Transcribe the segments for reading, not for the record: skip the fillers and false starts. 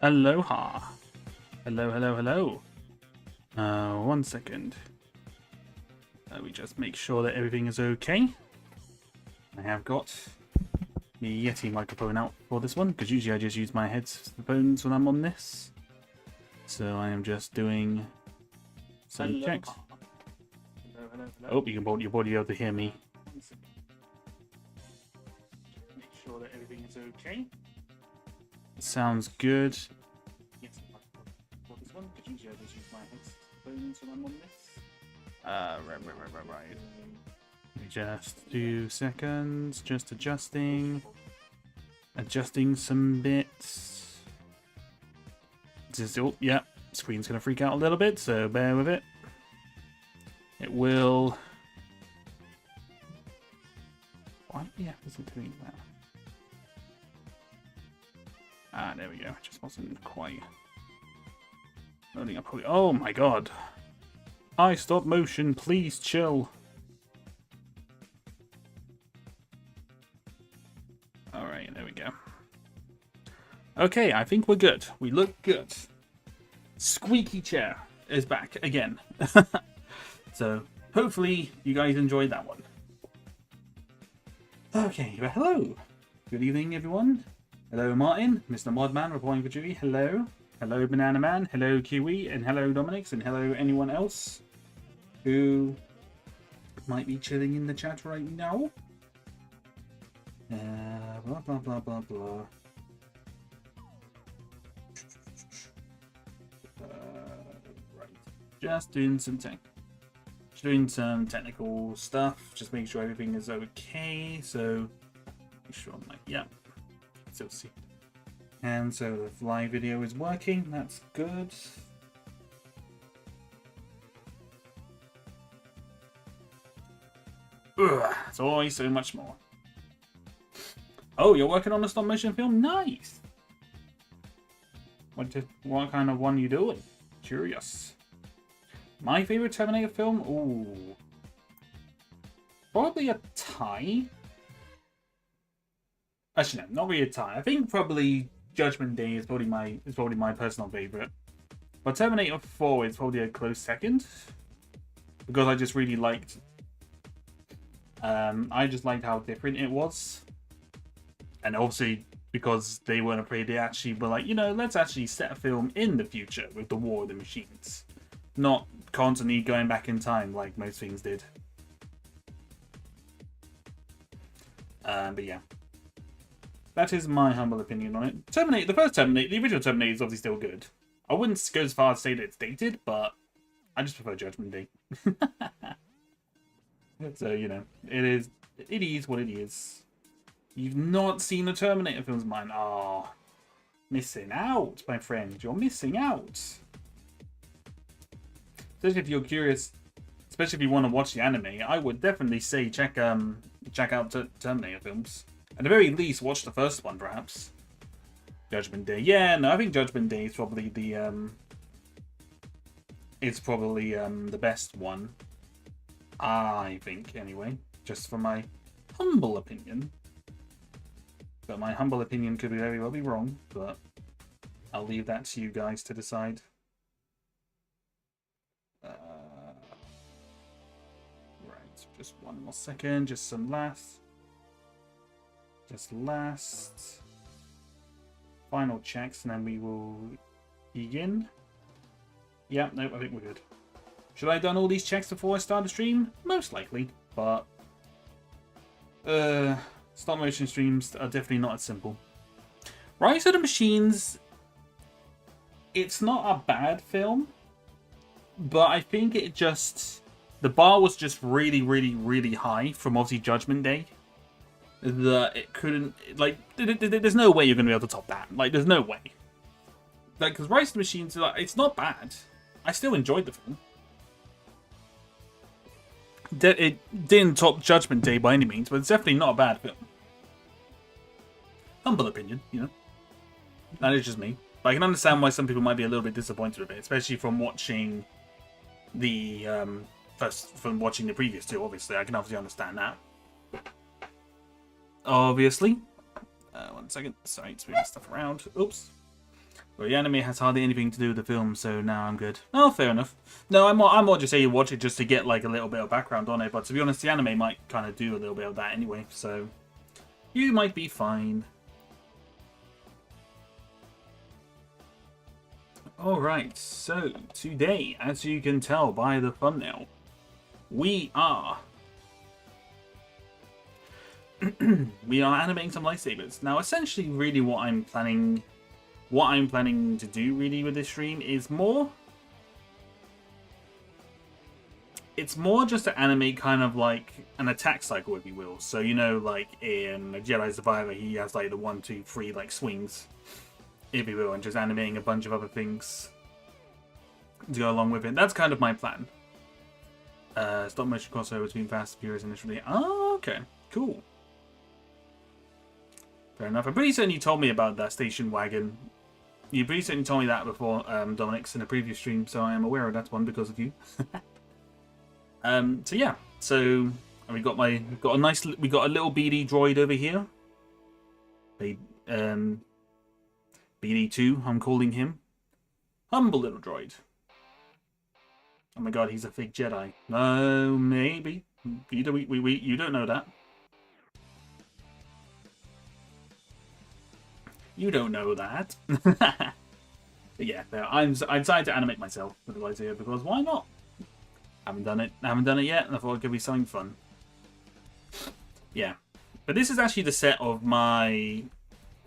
Aloha. Hello, hello, hello. 1 second. We just make sure that everything is okay. I have got the Yeti microphone out for this one, because usually I just use my headphones when I'm on this. So I am just doing some checks. Hello, hello, hello. Oh, you'll be able to hear me. Make sure that everything is okay. Sounds good. Yes, for this one, because usually I just use my headphones when I'm on this. Right. Just 2 seconds, just adjusting some bits. Oh, yeah, screen's gonna freak out a little bit, so bear with it. It will. Why the F isn't doing that? Ah, there we go. It just wasn't quite loading up. Oh my god! Stop motion, please chill. Alright, there we go. Okay, I think we're good. We look good. Squeaky chair is back again. So, hopefully you guys enjoyed that one. Okay, well, hello. Good evening, everyone. Hello, Martin, Mr. Modman reporting for duty. Hello. Hello, Banana Man. Hello, Kiwi. And hello, Dominix. And hello, anyone else who might be chilling in the chat right now. Blah, blah, blah, blah, blah. Right. Just doing some technical stuff. Just make sure everything is okay. So, make sure I'm like, yeah. Still see. And so the live video is working. That's good. Ugh, it's always so much more. Oh, you're working on a stop motion film? Nice! What kind of one are you doing? Curious. My favorite Terminator film? Ooh. Probably a tie. Actually, no, not really a tie. I think probably Judgment Day is probably my personal favorite. But Terminator 4 is probably a close second. Because I just really liked how different it was. And obviously, because they weren't afraid, they actually were like, let's actually set a film in the future with the War of the Machines. Not constantly going back in time like most things did. But yeah. That is my humble opinion on it. Terminator, the first Terminator, the original Terminator is obviously still good. I wouldn't go as far as to say that it's dated, but I just prefer Judgment Day. So, it is what it is. You've not seen the Terminator films, mine. Oh, missing out, my friend. You're missing out. Especially if you're curious, especially if you want to watch the anime, I would definitely say check out Terminator films. At the very least, watch the first one, perhaps. Judgment Day. Yeah, no, I think Judgment Day is probably the the best one. I think, anyway, just from my humble opinion. But my humble opinion could very well be wrong, but I'll leave that to you guys to decide. Right, just one more second, just last final checks, and then we will begin. Yeah, no, I think we're good. Should I have done all these checks before I start the stream? Most likely, but stop motion streams are definitely not as simple. Rise of the Machines, it's not a bad film, but I think the bar was just really, really, really high from obviously Judgment Day. That it couldn't, there's no way you're going to be able to top that. There's no way. Because Rise of the Machines, it's not bad. I still enjoyed the film. It didn't top Judgment Day by any means, but it's definitely not a bad film. Humble opinion, That is just me. But I can understand why some people might be a little bit disappointed with it, especially from watching from watching the previous two, obviously. I can obviously understand that. Obviously. 1 second. Sorry, it's moving stuff around. Oops. Well, the anime has hardly anything to do with the film, so now I'm good. Oh, fair enough. No, I'm more just saying you watch it just to get like a little bit of background on it. But to be honest, the anime might kind of do a little bit of that anyway, so you might be fine. Alright, so today, as you can tell by the thumbnail, we are animating some lightsabers. Now, essentially, really, what I'm planning to do really with this stream is it's more just to animate kind of like an attack cycle, if you will. So, you know, like in Jedi Survivor, he has like the 1, 2, 3 like swings, if you will, and just animating a bunch of other things to go along with it. That's kind of my plan. Stop motion crossover between Fast and Furious initially. Oh, okay, cool. Fair enough. I'm pretty certain you told me about that station wagon. You pretty certain told me that before, Dominic's in a previous stream, so I am aware of that one because of you. So yeah, so we got a little BD droid over here. BD2, I'm calling him. Humble little droid. Oh my god, he's a fake Jedi. No, maybe. You don't know that. You don't know that. But yeah, I decided to animate myself with the lightsaber because why not? Haven't done it yet, and I thought it could be something fun. Yeah, but this is actually the set of my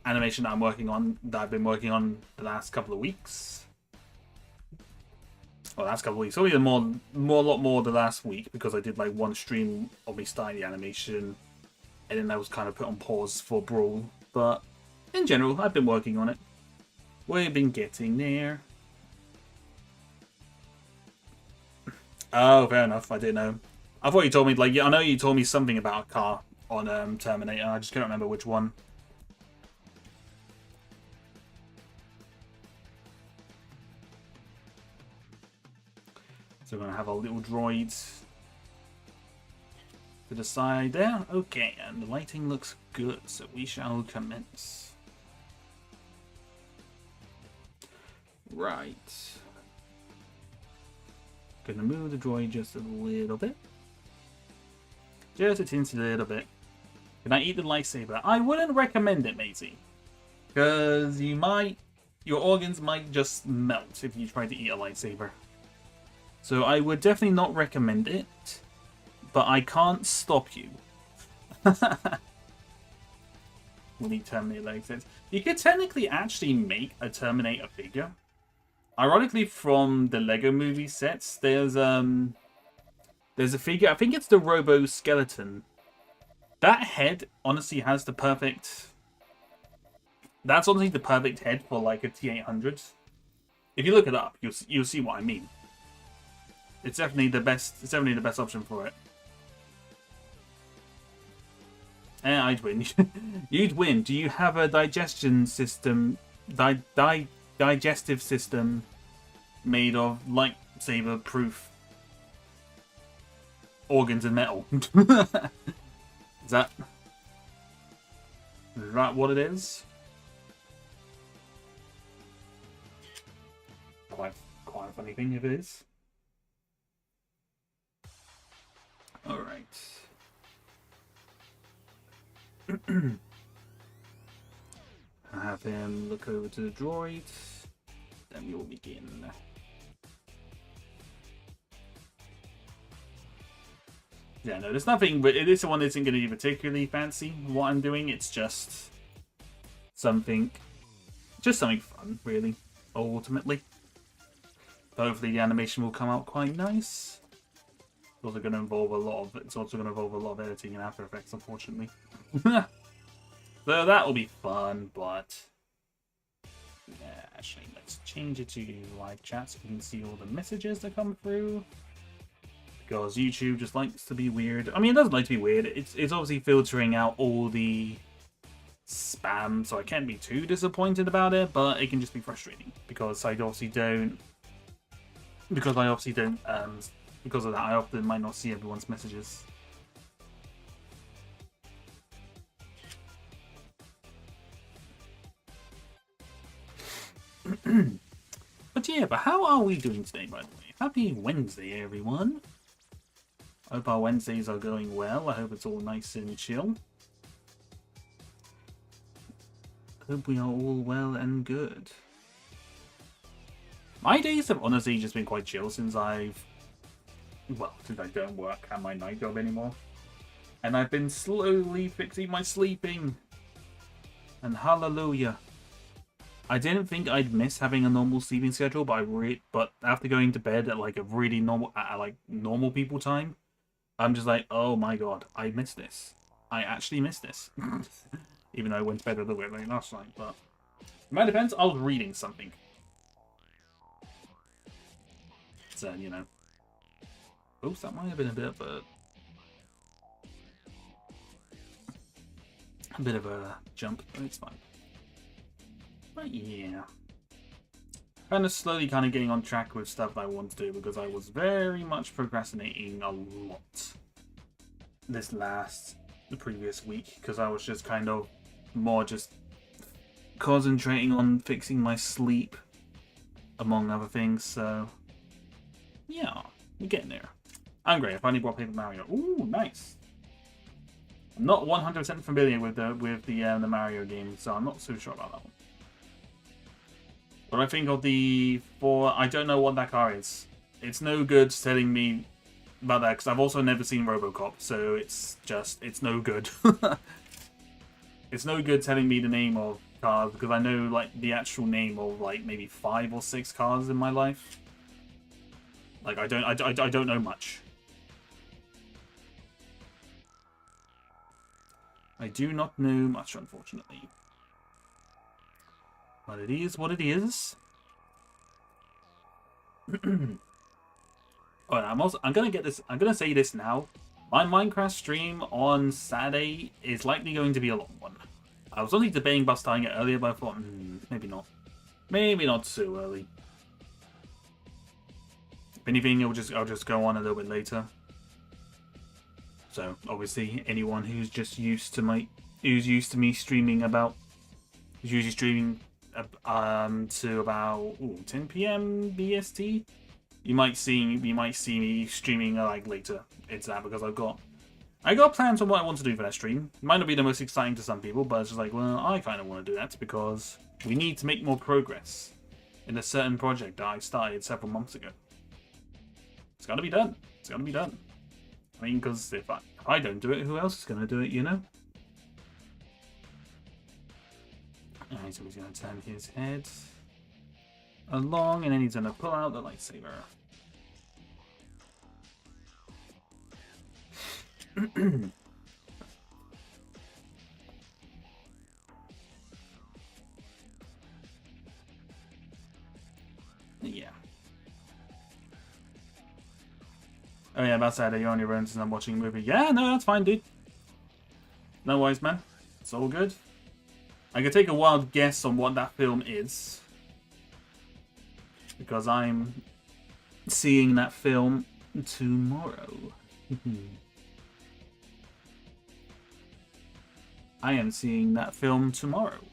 animation that I've been working on the last couple of weeks. Well, last couple of weeks, probably a lot more the last week because I did like one stream of me starting the animation, and then I was kind of put on pause for Brawl. But in general, I've been working on it. We've been getting there. Oh, fair enough. I didn't know. I thought you told me, like, I know you told me something about a car on Terminator. I just can't remember which one. So we're going to have our little droids to the side there. Okay, and the lighting looks good, so we shall commence. Right. Gonna move the droid just a little bit. Just a teensy little bit. Can I eat the lightsaber? I wouldn't recommend it, matey. Because your organs might just melt if you try to eat a lightsaber. So I would definitely not recommend it. But I can't stop you. We need Terminator legs. You could technically actually make a Terminator figure. Ironically, from the Lego movie sets, there's a figure. I think it's the Robo Skeleton. That head honestly has the perfect. That's honestly the perfect head for like a T800. If you look it up, you'll see what I mean. It's definitely the best. It's definitely the best option for it. And I'd win. You'd win. Do you have a digestion system? Digestive system made of lightsaber-proof organs and metal. Is that what it is? Quite a funny thing if it is. All right. Have him look over to the droid. Then we will begin. Yeah, no, there's nothing, but this one isn't going to be particularly fancy, what I'm doing. It's just something fun, really, ultimately. Hopefully the animation will come out quite nice. It's also going to involve a lot of editing in After Effects, unfortunately. So that will be fun, but yeah, actually, let's change it to live chat so you can see all the messages that come through. Because YouTube just likes to be weird. I mean, it doesn't like to be weird. It's obviously filtering out all the spam, so I can't be too disappointed about it, but it can just be frustrating because I obviously don't. Because of that, I often might not see everyone's messages. But how are we doing today, by the way? Happy Wednesday, everyone. I hope our Wednesdays are going well. I hope it's all nice and chill. Hope we are all well and good. My days have honestly just been quite chill since I don't work at my night job anymore. And I've been slowly fixing my sleeping. And hallelujah. I didn't think I'd miss having a normal sleeping schedule, but after going to bed at like a really normal people time, I'm just like, oh my god, I missed this. I actually missed this. Even though I went to bed a little bit late last night, but in my defense, I was reading something. So, you know. Oops, that might have been a bit of a jump, but it's fine. But yeah. Kind of slowly getting on track with stuff I want to do because I was very much procrastinating a lot the previous week because I was just kind of more just concentrating on fixing my sleep among other things, so yeah, we're getting there. I'm great. I finally brought Paper Mario. Ooh, nice. I'm not 100% familiar with the Mario game, so I'm not so sure about that one. But I think of I don't know what that car is. It's no good telling me about that because I've also never seen RoboCop, so it's no good. It's no good telling me the name of cars because I know like the actual name of like maybe 5 or 6 cars in my life. Like I don't know much. I do not know much, unfortunately. But it is what it is. Alright, I'm gonna say this now. My Minecraft stream on Saturday is likely going to be a long one. I was only debating about starting it earlier, but I thought, maybe not. Maybe not too early. If anything, I'll just go on a little bit later. So obviously, anyone who's used to me streaming who's usually streaming to about 10 PM BST. You might see me streaming like later. It's that because I got plans on what I want to do for that stream. It might not be the most exciting to some people, but it's just like, well, I kind of want to do that because we need to make more progress in a certain project that I started several months ago. It's got to be done. It's got to be done. I mean, because if I don't do it, who else is going to do it, you know? Alright, so he's going to turn his head along, and then he's going to pull out the lightsaber. Yeah. Oh yeah, about Saturday, you're on your own since I'm watching a movie. Yeah, no, that's fine, dude. No worries, man. It's all good. I could take a wild guess on what that film is. Because I'm seeing that film tomorrow. I am seeing that film tomorrow.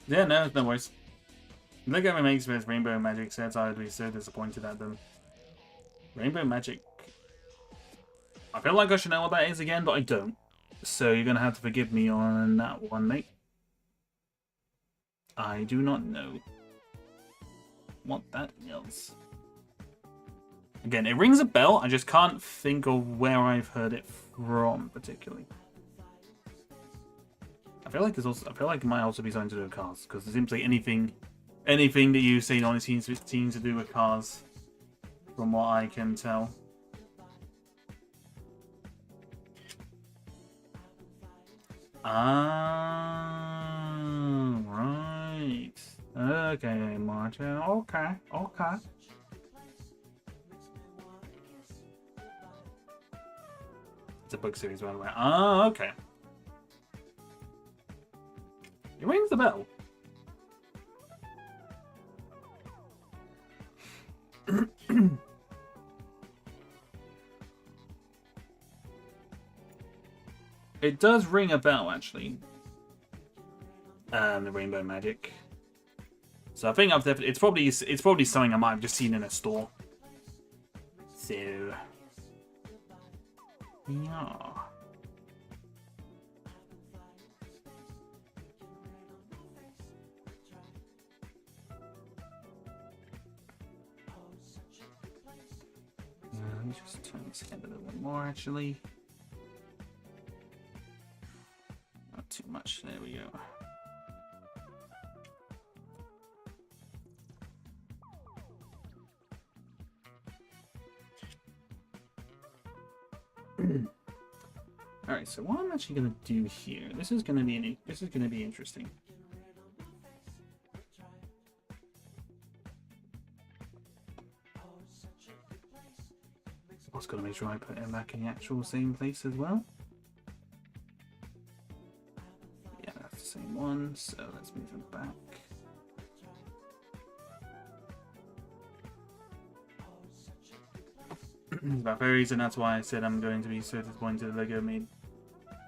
Yeah, no worries. Look at my makes with Rainbow Magic sets. I would be so disappointed at them. Rainbow Magic. I feel like I should know what that is again, but I don't. So you're going to have to forgive me on that one, mate. I do not know what that is. Again, it rings a bell. I just can't think of where I've heard it from, particularly. I feel like it might also be something to do with cars, because it seems like anything that you've seen on it seems to do with cars, from what I can tell. Ah, right. Okay, Martin. Okay. It's a book series, by the way. Ah, okay. It rings the bell. It does ring a bell, actually. The rainbow magic. So I think I've definitely it's probably something I might have just seen in a store. So yeah. Let me just turn this head a little bit more, actually. Not too much. There we go. All right, so what I'm actually gonna do here, this is gonna be interesting. Also gotta make sure I put him back in the actual same place as well. Yeah, that's the same one. So let's move him back. About fairies, and that's why I said I'm going to be so disappointed Lego made.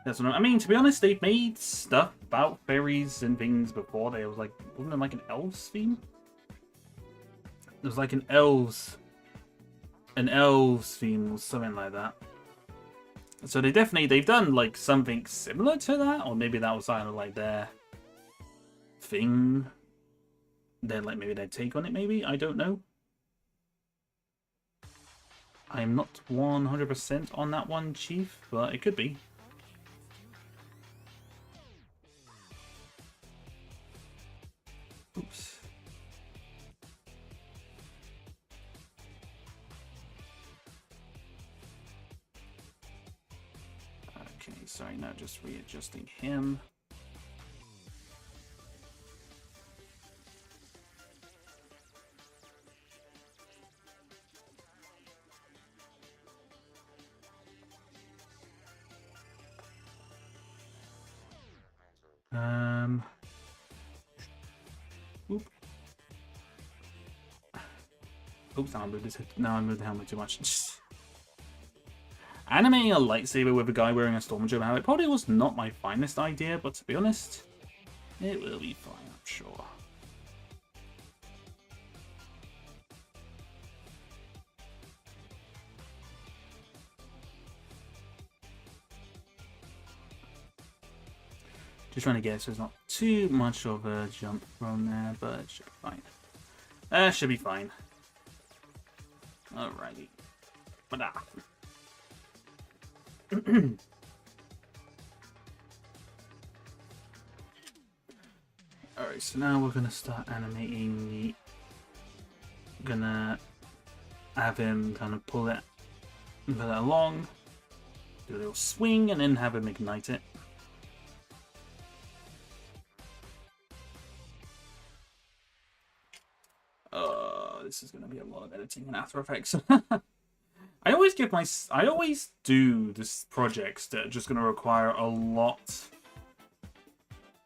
That's what I mean. To be honest, they've made stuff about fairies and things before. There was like, wasn't there like an elves theme? There was like an elves theme or something like that. So they've done like something similar to that, or maybe that was kind of like their thing. They're like maybe their take on it. Maybe I don't know. I'm not 100% on that one, Chief, but it could be. Oops. Okay, sorry, now just readjusting him. Oop. Oops, now I moved his head. Now I moved the helmet too much. Animating a lightsaber with a guy wearing a Stormtrooper helmet probably was not my finest idea, but to be honest, it will be fine, I'm sure. Just trying to get it so it's not too much of a jump from there, but it should be fine. Should be fine. Alrighty. Alright, so now we're gonna start animating the... Gonna have him kind of pull it along, do a little swing, and then have him ignite it. This is going to be a lot of editing in After Effects. I always do this projects that are just going to require a lot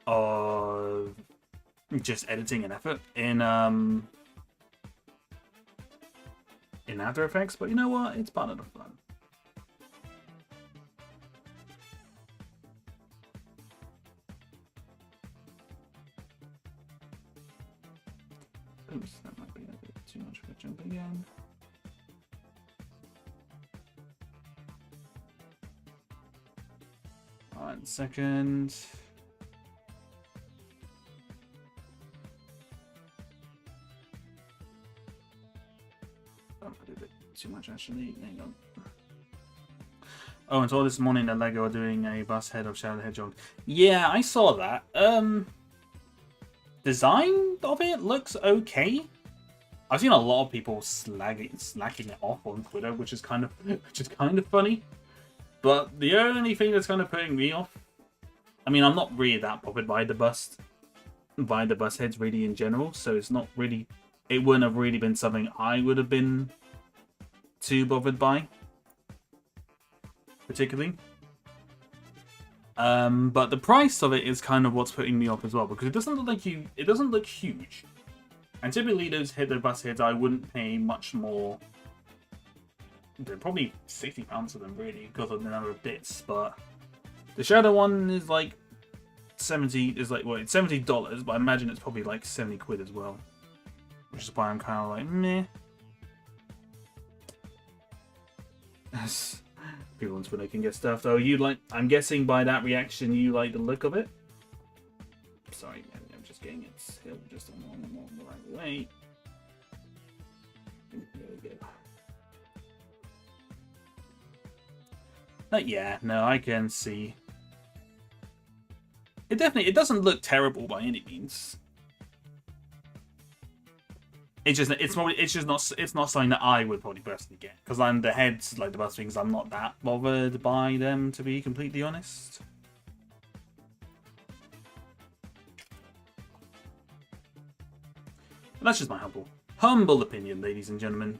of just editing and effort in After Effects, but you know what? It's part of the fun. Oops, that might be a bit too much of a jump again. One second. Oh, I did a bit too much actually. Hang on. Oh, and so this morning the Lego are doing a bust head of Shadow the Hedgehog. Yeah, I saw that. Design of it looks okay. I've seen a lot of people slacking it off on Twitter, which is kind of funny. But the only thing that's kind of putting me off, I mean, I'm not really that bothered by the bust heads really in general, so it's not really, it wouldn't have really been something I would have been too bothered by, particularly. But the price of it is kind of what's putting me off as well, because it doesn't look huge. And typically those bus heads I wouldn't pay much more. They're probably £60 for them really, because of the number of bits, but The Shadow one is like 70. Is like well, it's $70, but I imagine it's probably like 70 quid as well. Which is why I'm kind of like meh. People on Twitter can get stuff though. You like? I'm guessing by that reaction, you like the look of it. Sorry, man, I'm just getting it still just on the right way. There we go. But yeah, no, I can see. It doesn't look terrible by any means. It's not something that I would probably personally get because I'm the heads like the bus things. I'm not that bothered by them, to be completely honest. But that's just my humble opinion, ladies and gentlemen.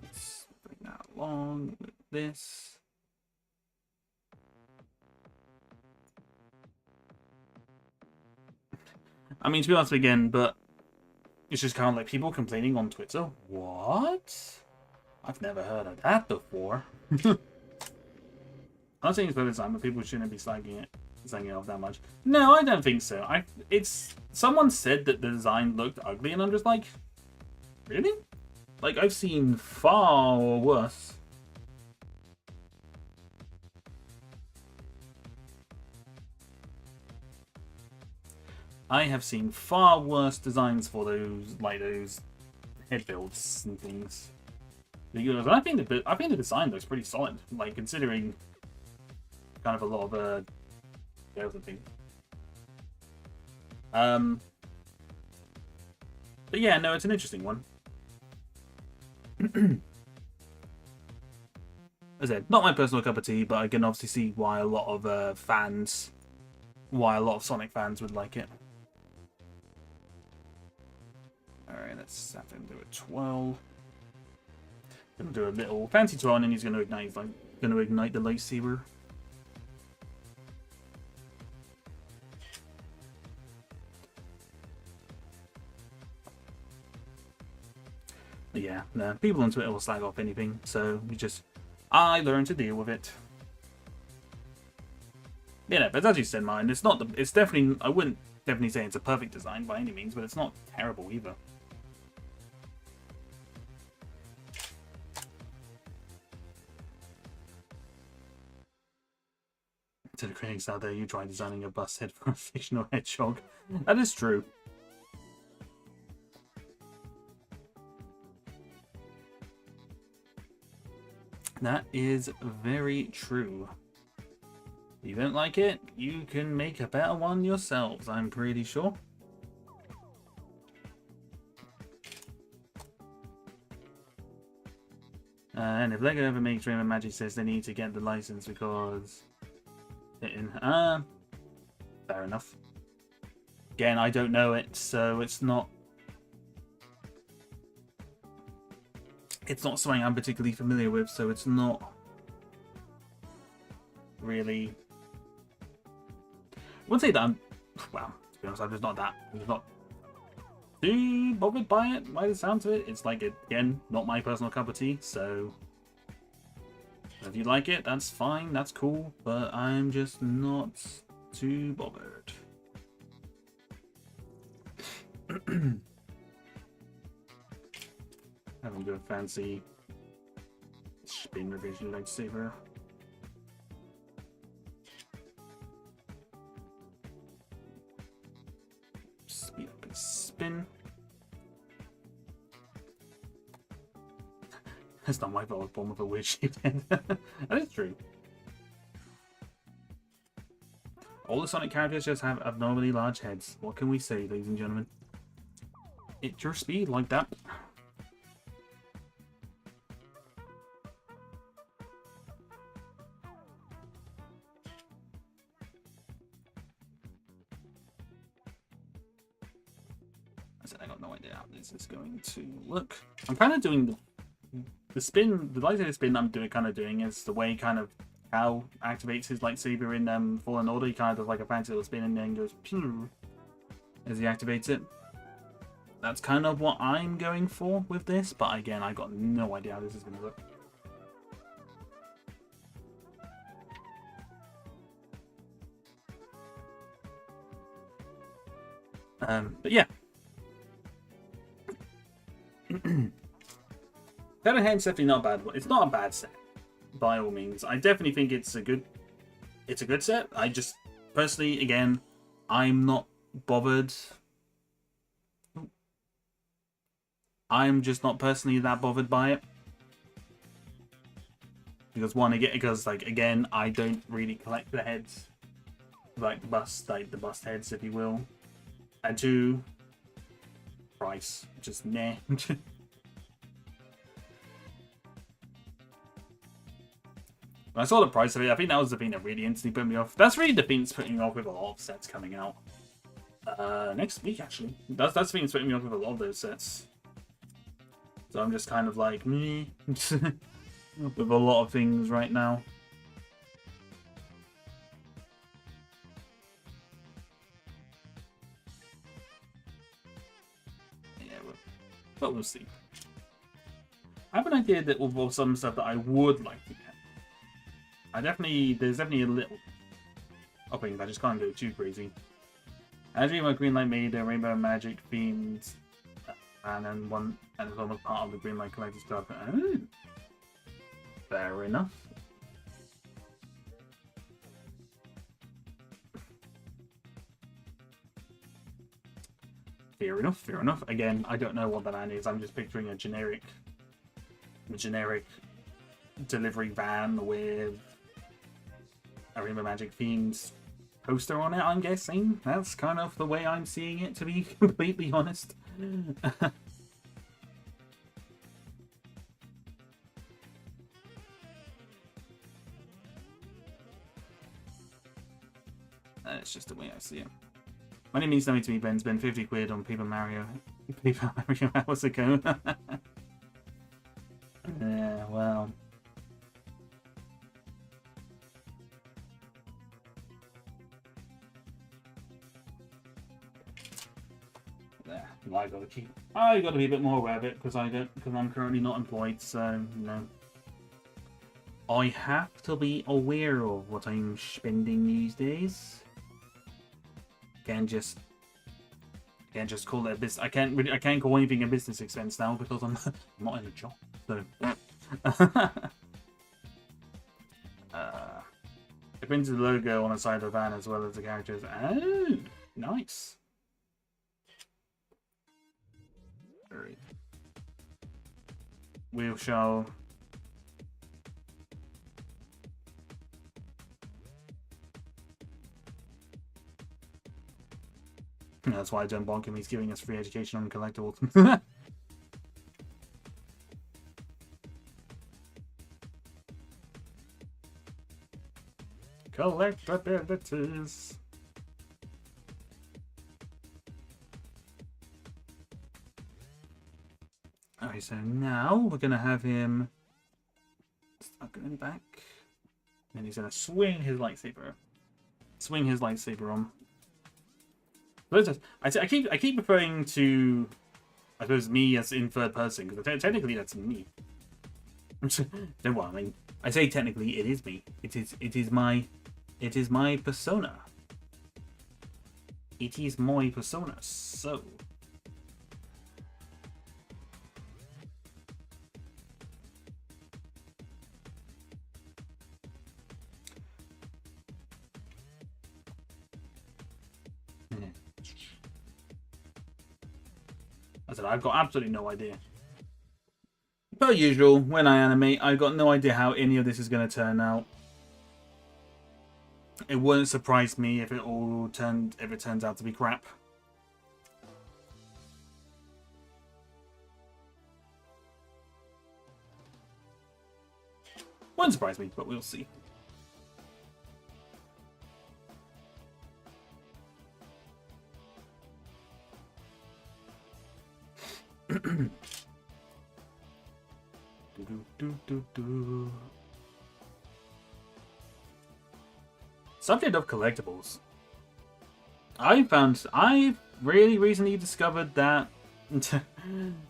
Let's bring that along with this. I mean, to be honest again, but it's just kind of like people complaining on Twitter. What? I've never heard of that before. I'm not saying it's better design, but people shouldn't be slagging it off that much. No, I don't think so. Someone said that the design looked ugly, and I'm just like, really? Like, I've seen far worse. I have seen far worse designs for those head builds and things. Because I think the design looks pretty solid, like considering kind of a lot of scales and things. But yeah, no, it's an interesting one. As I said, not my personal cup of tea, but I can obviously see why a lot of Sonic fans would like it. Alright, let's have him do a twirl. Gonna do a little fancy twirl, and then he's gonna ignite the lightsaber. But yeah, no, people on Twitter will slag off anything, so I learn to deal with it. Yeah, but as you said, mine, it's definitely, I wouldn't definitely say it's a perfect design by any means, but it's not terrible either. To the critics out there, you try designing a bus head for a fictional hedgehog. That is true. That is very true. If you don't like it, you can make a better one yourselves, I'm pretty sure. And if LEGO ever makes Rayman Magic says they need to get the license because... fair enough. Again, I don't know it, so it's not something I'm particularly familiar with, so it's not really... I wouldn't say that I'm... Well, to be honest, I'm just not too bothered by it, by the sound of it. It's like, again, not my personal cup of tea, so... If you like it, that's fine, that's cool, but I'm just not too bothered. Have a good fancy spin revision lightsaber. Speed up and spin. That's not my fault, I was born with a weird shaped head. That is true. All the Sonic characters just have abnormally large heads. What can we say, ladies and gentlemen? It's your speed like that. I got no idea how this is going to look. I'm kind of doing the spin, the lightsaber spin I'm doing is the way kind of Hal activates his lightsaber in Fallen Order. He kind of does like a fancy little spin and then goes pew as he activates it. That's kind of what I'm going for with this, but again, I got no idea how this is going to look. But yeah. Head's definitely not a bad one. It's not a bad set, by all means. I definitely think it's a good set. I just, personally, again, I'm not bothered. I'm just not personally that bothered by it. Because like, again, I don't really collect the heads. Like the bust heads, if you will. And 2, price. Just meh. When I saw the price of it, I think that was the thing that really instantly put me off. That's really the thing that's putting me off with a lot of sets coming out. Next week, actually. That's the thing that's putting me off with a lot of those sets. So I'm just kind of like, meh. With a lot of things right now. Yeah, but we'll see. I have an idea that will some stuff that I would like to get. There's definitely a little things. I just can't go too crazy. I dream of Greenlight made a Rainbow Magic themed, and it's almost part of the Greenlight Collector's Club. Oh, fair enough. Fair enough. Again, I don't know what that is. I'm just picturing a generic delivery van with a Rainbow Magic themed poster on it, I'm guessing. That's kind of the way I'm seeing it, to be completely honest. That's just the way I see it. My name means nothing to me, Ben. Spent 50 quid on Paper Mario hours ago. Yeah, well. I gotta be a bit more aware of it because I'm currently not employed, so you know. I have to be aware of what I'm spending these days. Can't just call it a business. I can't call anything a business expense now because I'm not in a job. So it brings the logo on the side of the van as well as the characters. Oh, nice. Alright. We shall. That's why John Bonkum is giving us free education on collectibles. Collectabilities. Alright, so now we're gonna have him start going back. And he's gonna swing his lightsaber. Swing his lightsaber on. I keep referring to, I suppose, me as in third person, because technically that's me. Don't worry, I mean, I say technically it is me. It is my persona. It is my persona, so. I said, I've got absolutely no idea. Per usual, when I animate, I've got no idea how any of this is going to turn out. It wouldn't surprise me if it turns out to be crap. Wouldn't surprise me, but we'll see. Subject of collectibles. I've really recently discovered that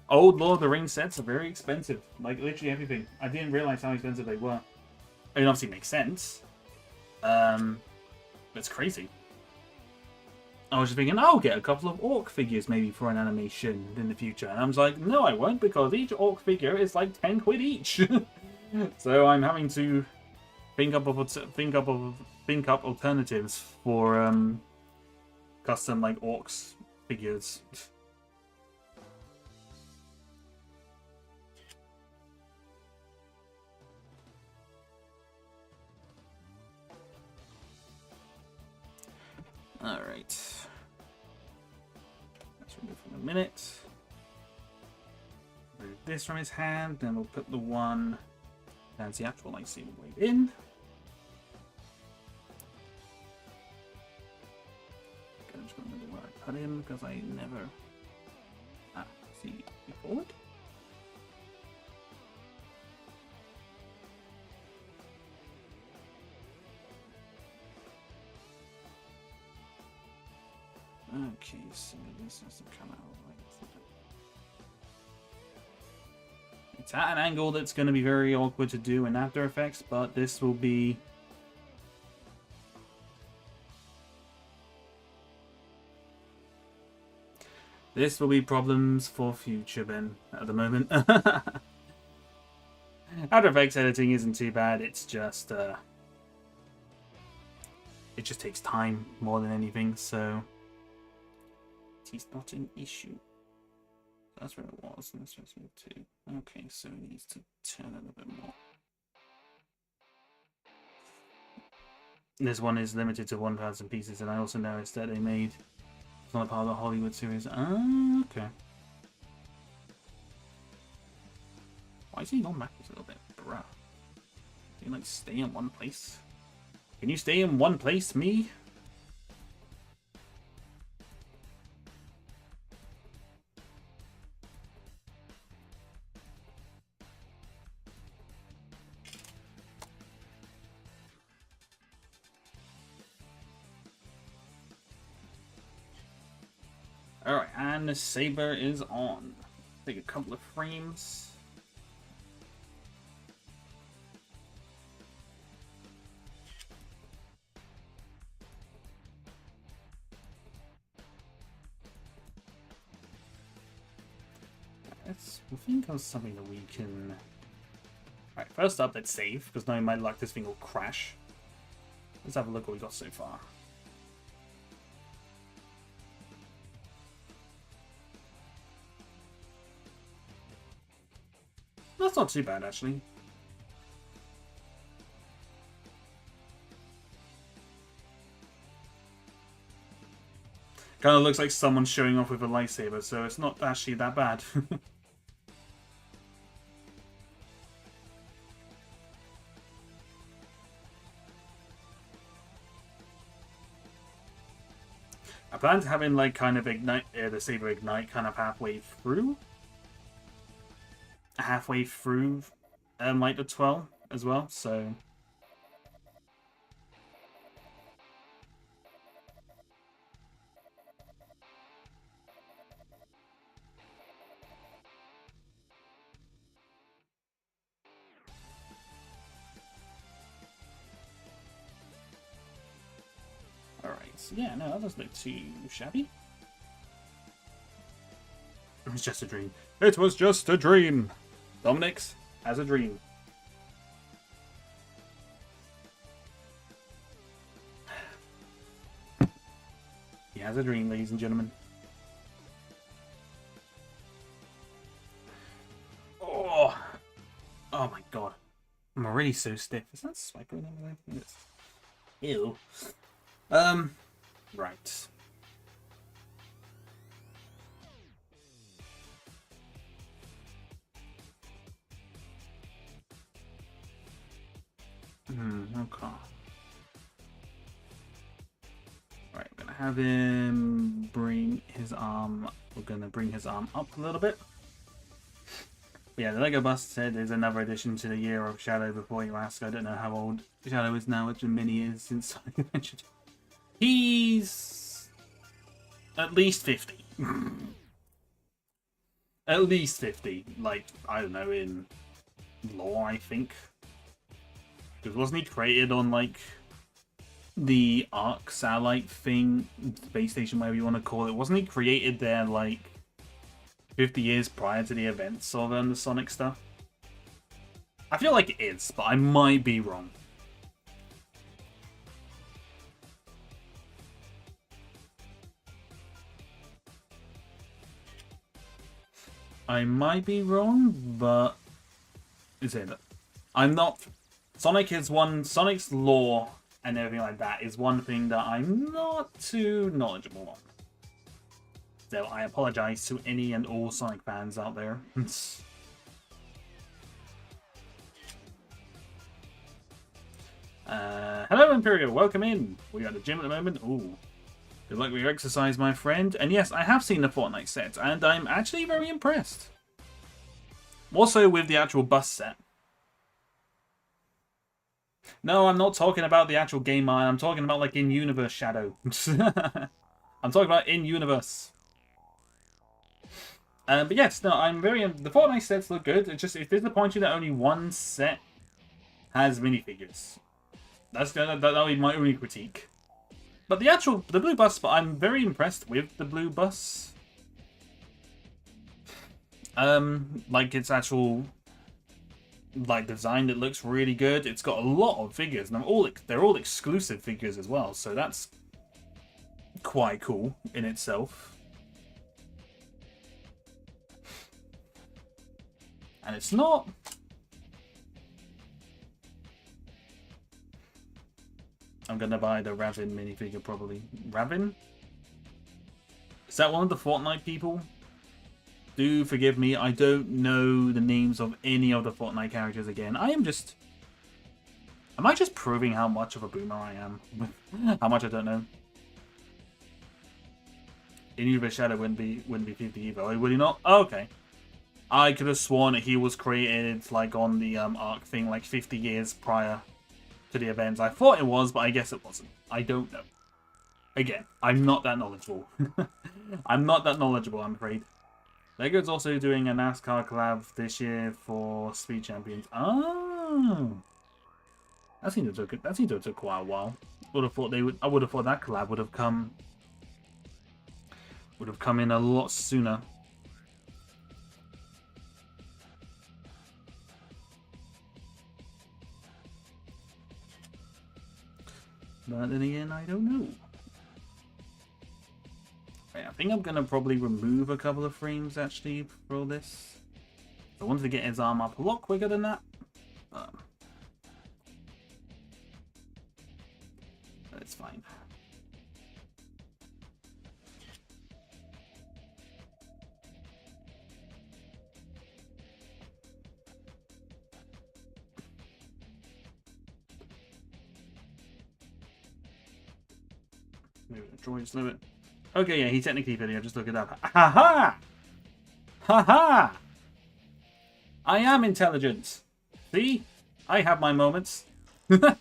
Old Lord of the Rings sets are very expensive. Like, literally everything. I didn't realize how expensive they were. I mean, obviously it makes sense. It's crazy. I was just thinking, I'll get a couple of orc figures maybe for an animation in the future. And I was like, no, I won't, because each orc figure is like 10 quid each. So I'm having to think up alternatives for custom like orcs figures. All right. Let's remove for a minute. Remove this from his hand, then we'll put the one that's the actual lightsaber blade in. I'm just going to remember where I put him because I never see forward. Okay, so this has to come out like that. It's at an angle that's going to be very awkward to do in After Effects, but this will be... This will be problems for future, Ben, at the moment. After Effects editing isn't too bad, it's just... it just takes time more than anything, so... It's not an issue. That's where it was, and that's where it's too. Okay, so it needs to turn a little bit more. This one is limited to 1,000 pieces, and I also noticed that they made... It's not a part of the Hollywood series. Ah, okay. Why is he going backwards a little bit? Bruh. Can you, like, stay in one place? Can you stay in one place, me? Alright, and the saber is on. Take a couple of frames. We'll think of something that we can... Alright, first up, let's save, because knowing my luck, this thing will crash. Let's have a look what we got so far. That's not too bad, actually. Kind of looks like someone's showing off with a lightsaber, so it's not actually that bad. I plan to having like kind of ignite the saber ignite kind of halfway through. Light of 12 as well, so... Alright, so yeah, no, that doesn't look too shabby. It was just a dream. It was just a dream! Dominic's has a dream. He has a dream, ladies and gentlemen. Oh! Oh my god. I'm already so stiff. Is that Swiper in there? Yes. Ew. Right. Okay. Right, we're gonna have him bring his arm. We're gonna bring his arm up a little bit. But yeah, the Lego Bust said there's another addition to the Year of Shadow before you ask. I don't know how old Shadow is now, which many years since I mentioned. He's at least 50. At least 50. Like, I don't know, in lore, I think. Because wasn't he created on, like, the Arc satellite thing, space station, whatever you want to call it? Wasn't he created there, like, 50 years prior to the events of the Sonic stuff? I feel like it is, but I might be wrong. I might be wrong, but is it? I'm not. Sonic is one. Sonic's lore and everything like that is one thing that I'm not too knowledgeable on. So I apologize to any and all Sonic fans out there. Hello, Imperial. Welcome in. We're at the gym at the moment. Ooh. Good luck with your exercise, my friend. And yes, I have seen the Fortnite set, and I'm actually very impressed. Also with the actual bus set. No, I'm not talking about the actual game art. I'm talking about like in-universe Shadow. I'm talking about in-universe. But yes, no, I'm very... The Fortnite sets look good. It's just, it's disappointing that only one set has minifigures. That'll be my only critique. But the blue bus, I'm very impressed with the blue bus. Like its actual, like, design, it looks really good. It's got a lot of figures, and they're all exclusive figures as well. So that's quite cool in itself. And it's not... I'm gonna buy the Ravin minifigure, probably. Ravin? Is that one of the Fortnite people? Do forgive me, I don't know the names of any of the Fortnite characters again. Am I just proving how much of a boomer I am? How much I don't know. In-universe Shadow wouldn't be 50 either, would he not? Oh, okay. I could have sworn that he was created like on the Arc thing like 50 years prior to the events. I thought it was, but I guess it wasn't. I don't know. Again, I'm not that knowledgeable. I'm not that knowledgeable, I'm afraid. Lego's also doing a NASCAR collab this year for Speed Champions. Oh, that seemed to have took quite a while. I would have thought that collab would have come in a lot sooner. But then again, I don't know. Right, I think I'm going to probably remove a couple of frames, actually, for all this. I wanted to get his arm up a lot quicker than that. But it's fine. Maybe the droids limit. Okay, yeah, he technically video. Just look it up. Ha ha! Ha ha! I am intelligent. See? I have my moments. The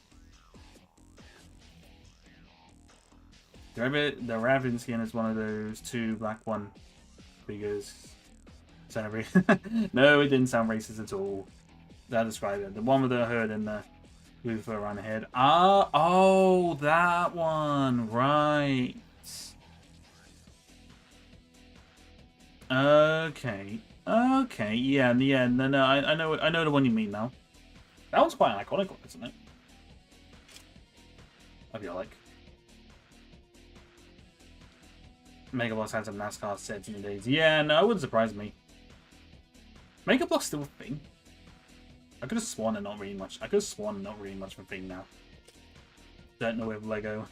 Ravin skin is one of those two black one figures. No, it didn't sound racist at all. That described it. The one with the hood and the blue fur on the head. Ah, oh, that one. Right. Okay. Okay. Yeah. No. I know the one you mean now. That one's quite an iconic one, isn't it? I feel like. Mega Bloks had some NASCAR sets in the days. Yeah, no, it wouldn't surprise me. Mega Bloks still a thing. I could have sworn not really much of a thing now. Don't know with Lego.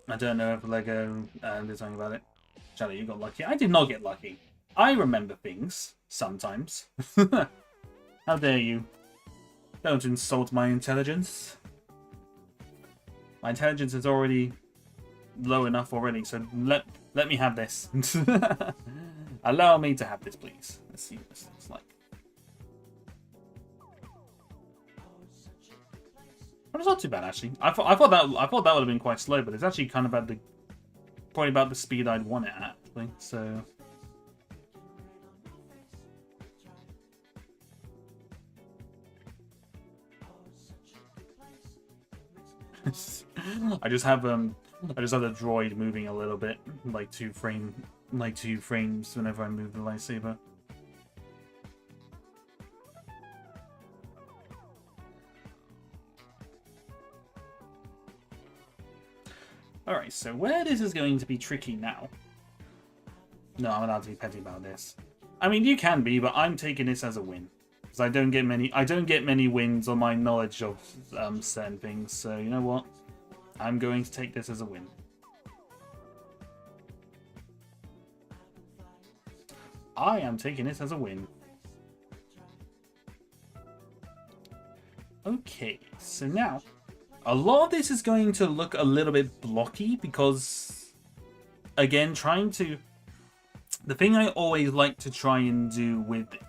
I don't know if Lego did something about it. Charlie, you got lucky. I did not get lucky. I remember things sometimes. How dare you? Don't insult my intelligence. My intelligence is already low enough already, so let me have this. Allow me to have this, please. Let's see what this looks like. But it's not too bad actually. I thought that would have been quite slow, but it's actually kind of probably about the speed I'd want it at, actually. So. I just have the droid moving a little bit, like 2 frames whenever I move the lightsaber. Alright, so where this is going to be tricky now. No, I'm allowed to be petty about this. I mean, you can be, but I'm taking this as a win. Because I don't get many wins on my knowledge of certain things, so you know what? I'm going to take this as a win. I am taking this as a win. Okay, so now a lot of this is going to look a little bit blocky because, again, the thing I always like to try and do with it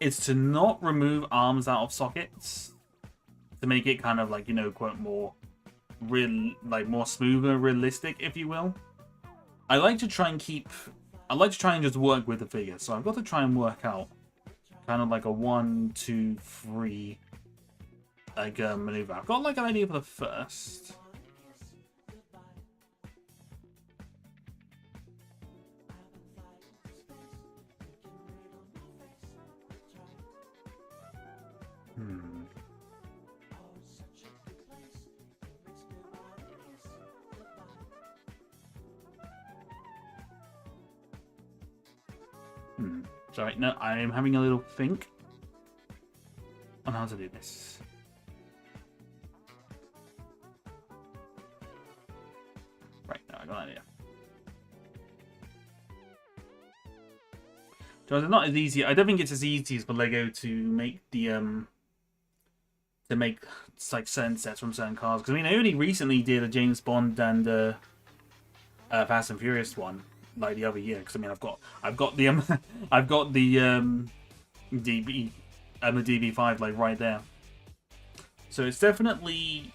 is to not remove arms out of sockets to make it kind of like, you know, quote, more smoother, realistic, if you will. I like to try and just work with the figure, so I've got to try and work out kind of like a 1, 2, 3 like maneuver. I've got like an idea for the first. Sorry, no, I am having a little think on how to do this. Right, now I got an idea. So it's not as easy. I don't think it's as easy as for Lego to make the like certain sets from certain cars. Because I mean, I only recently did a James Bond and Fast and Furious one like the other year. Because I mean, I've got the DB and the DB5 like right there. So it's definitely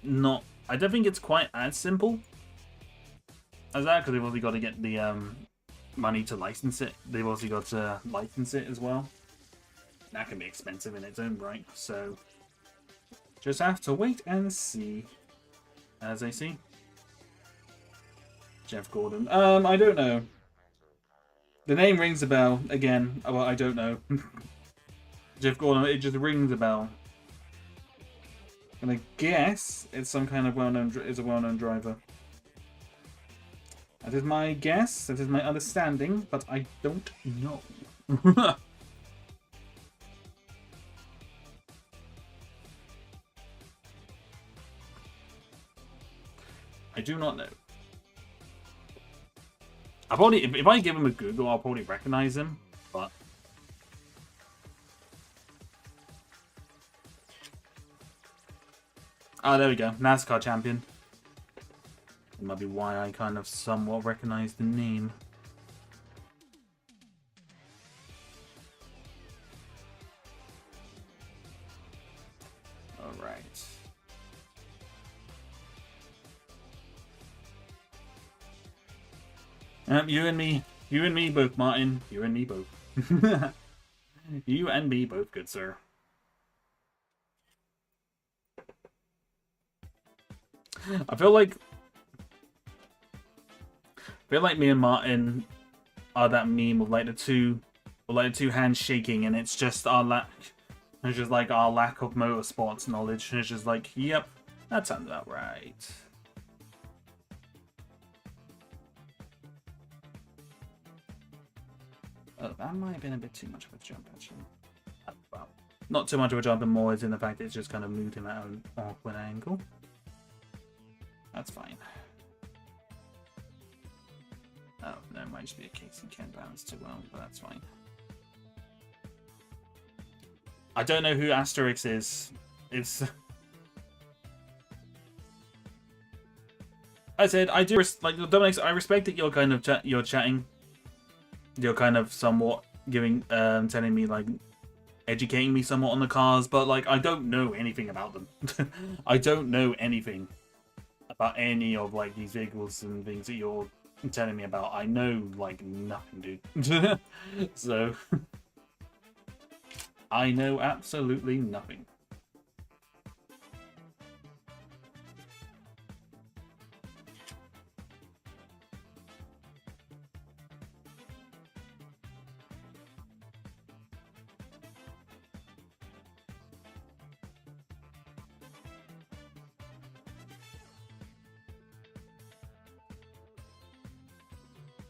not. I don't think it's quite as simple as that because they've obviously got to get the money to license it. They've also got to license it as well. That can be expensive in its own right. So just have to wait and see. As I see. Jeff Gordon. I don't know. The name rings a bell. Again, well, I don't know. Jeff Gordon, it just rings a bell. And I guess it's some kind of well-known driver. That is my guess. That is my understanding, but I don't know. I do not know. I probably, if I give him a Google, I'll probably recognize him, but oh, there we go, NASCAR champion. It might be why I kind of somewhat recognize the name. All right. You and me both, Martin. You and me both. You and me both, good sir. I feel like me and Martin are that meme of like the two hands shaking, and it's just our lack of motorsports knowledge. And it's just like, yep, that sounds about right. Oh, that might have been a bit too much of a jump, actually. Well, not too much of a jump, and more is in the fact that it's just kind of moved him at an awkward angle. That's fine. Oh, there might just be a case he can't balance too well, but that's fine. I don't know who Asterix is. It's... I said, I do, like, Dominic, I respect that you're kind of you're chatting. You're kind of somewhat giving, telling me, like, educating me somewhat on the cars, but like I don't know anything about them. I don't know anything about any of like these vehicles and things that you're telling me about. I know like nothing, dude. So I know absolutely nothing.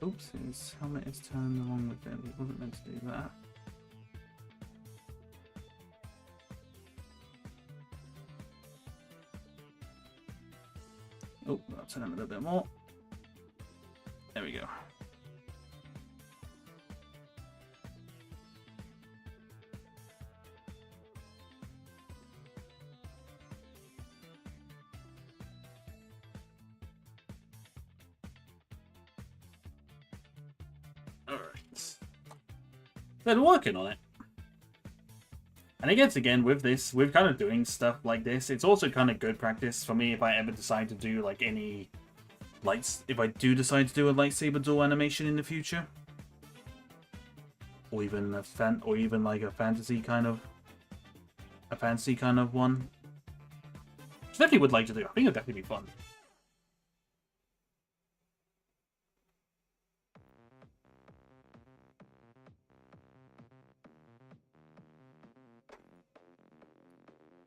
Oops, his helmet is turned along with it. He wasn't meant to do that. Oh, I'll turn him a little bit more. There we go. Alright. They're working on it. And again, with this, with kind of doing stuff like this, it's also kind of good practice for me if I ever decide to do like any lights. If I do decide to do a lightsaber duel animation in the future, or even like a fantasy kind of one, which I definitely would like to do. I think it'd definitely be fun.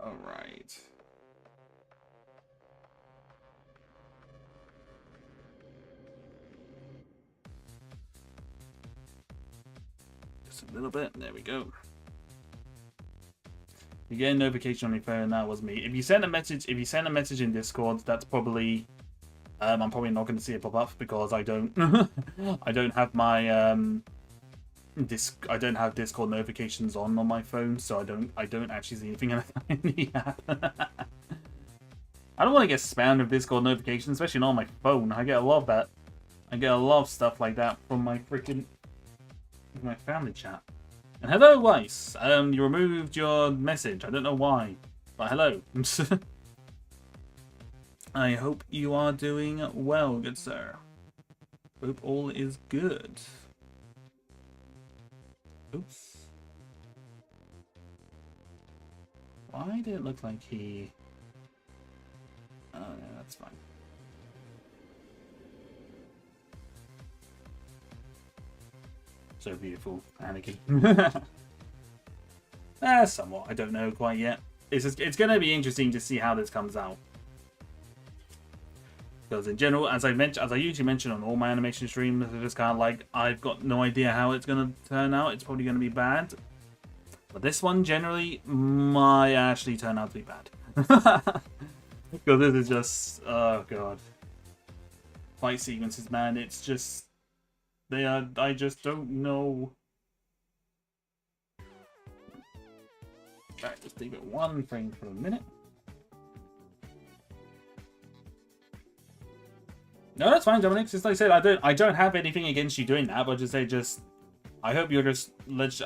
All right. Just a little bit. There we go. You get a notification on your phone. That was me. If you send a message in Discord, that's probably I'm probably not going to see it pop up because I don't I don't have my I don't have Discord notifications on my phone, so I don't actually see anything in the app. I don't want to get spammed with Discord notifications, especially not on my phone. I get a lot of that. I get a lot of stuff like that from my my family chat. And hello, Weiss. You removed your message. I don't know why, but hello. I hope you are doing well, good sir. Hope all is good. Oops. Why did it look like he... Oh, no, that's fine. So beautiful, Anakin. Somewhat. I don't know quite yet. It's going to be interesting to see how this comes out. Because in general, as I usually mention on all my animation streams, it's just kind of like, I've got no idea how it's going to turn out. It's probably going to be bad. But this one generally might actually turn out to be bad. Because this is just, oh god. Fight sequences, man, it's just, I just don't know. Right, just leave it one frame for a minute. No, that's fine, Dominic. Just like I said, I don't have anything against you doing that, but I hope you're I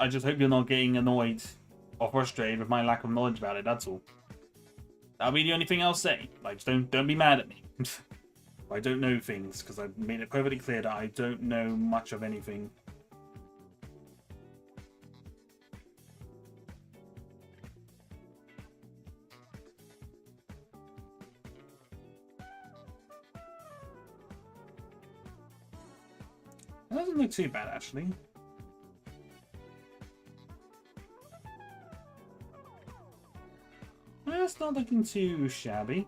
just hope you're not getting annoyed or frustrated with my lack of knowledge about it. That's all. That'll be the only thing I'll say. Like, don't be mad at me. I don't know things because I've made it perfectly clear that I don't know much of anything. That doesn't look too bad, actually. It's not looking too shabby.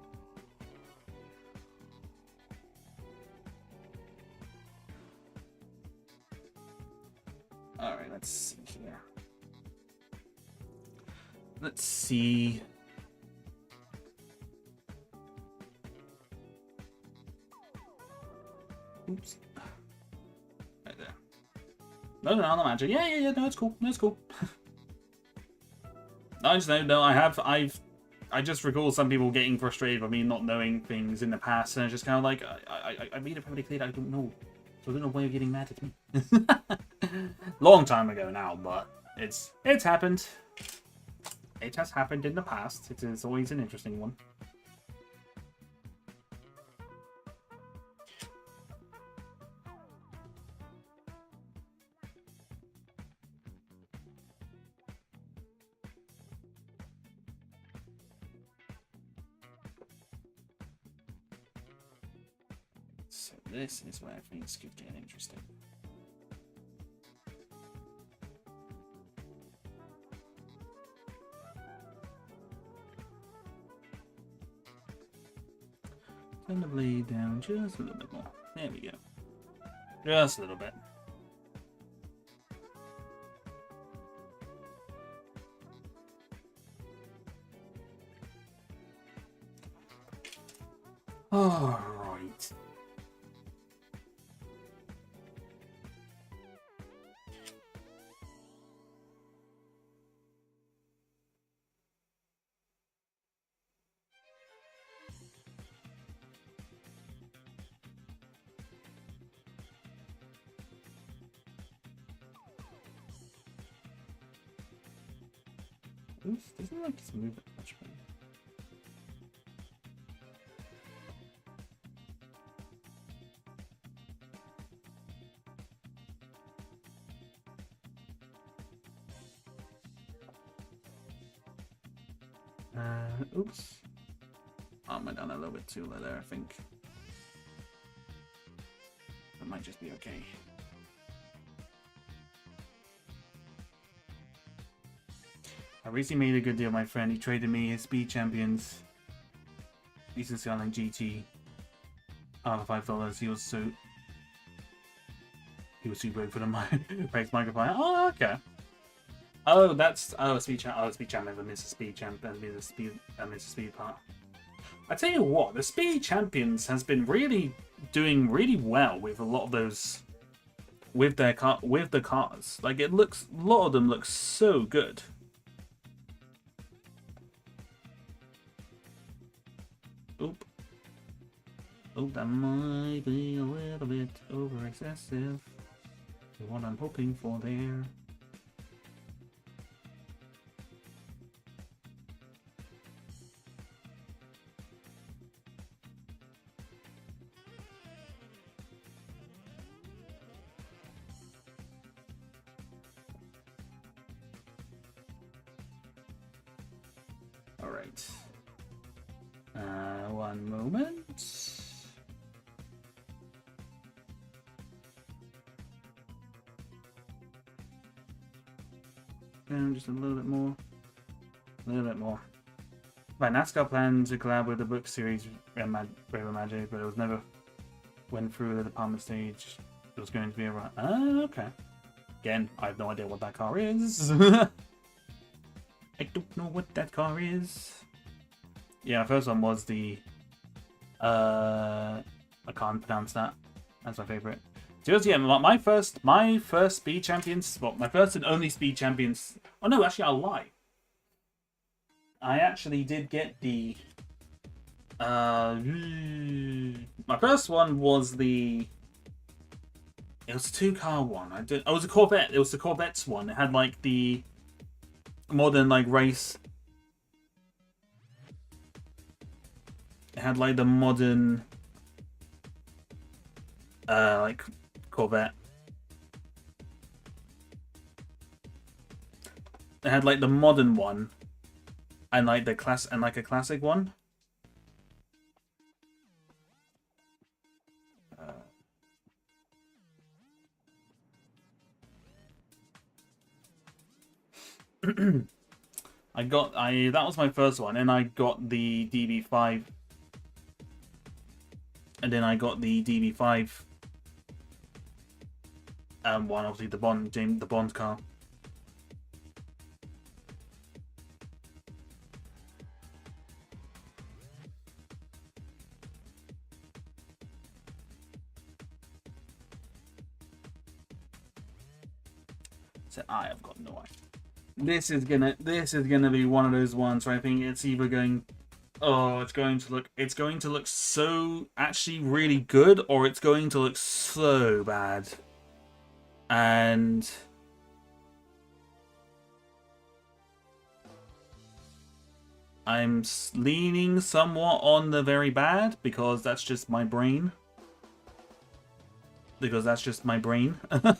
Alright, let's see here. Let's see. Oops. Right there. No, not magic. Yeah, no, it's cool. No, it's cool. I just know, I just recall some people getting frustrated with me not knowing things in the past, and it's just kind of like, I made it perfectly clear that I don't know. So I don't know why you're getting mad at me. Long time ago now, but It's happened. It has happened in the past. It is always an interesting one. So this is where things could get interesting. Turn the blade down just a little bit more. There we go. Just a little bit. All right. Oof, doesn't like it's moving much better. Oops. I went down a little bit too low there, I think. That might just be okay. I recently made a good deal with my friend. He traded me his speed champions. Eastern Skyline GT. For $5. He was super good for the microphone. Oh, okay. Oh, that's speed champion. I missed the speed champion. I missed the speed part. I tell you what, the speed champions has been doing really well with a lot of those, with the cars. Like a lot of them look so good. Oop. Oh, that might be a little bit over excessive. What I'm hoping for there. All right. One moment. Down just a little bit more. A little bit more. Right, NASCAR planned to collab with the book series Brave Magic, but it was never went through the department stage. It was going to be around. Okay. Again, I have no idea what that car is. I don't know what that car is. Yeah, the first one was the I can't pronounce that. That's my favorite. Seriously, yeah, my first speed champions, well, my first and only speed champions. Oh no, actually, I'll lie. I actually did get the. My first one was the. It was a 2-car one. Oh, it was a Corvette. It was the Corvette's one. It had like the modern like race. It had like the modern like Corvette. It had like the modern one and like the class and like a classic one. That was my first one, and I got the DB5. And then I got the DB5 one, obviously the Bond car. So I have got no idea. This is gonna be one of those ones where I think it's either going. Oh, it's going to look so actually really good, or it's going to look so bad. And I'm leaning somewhat on the very bad because that's just my brain. Because that's just my brain. Let's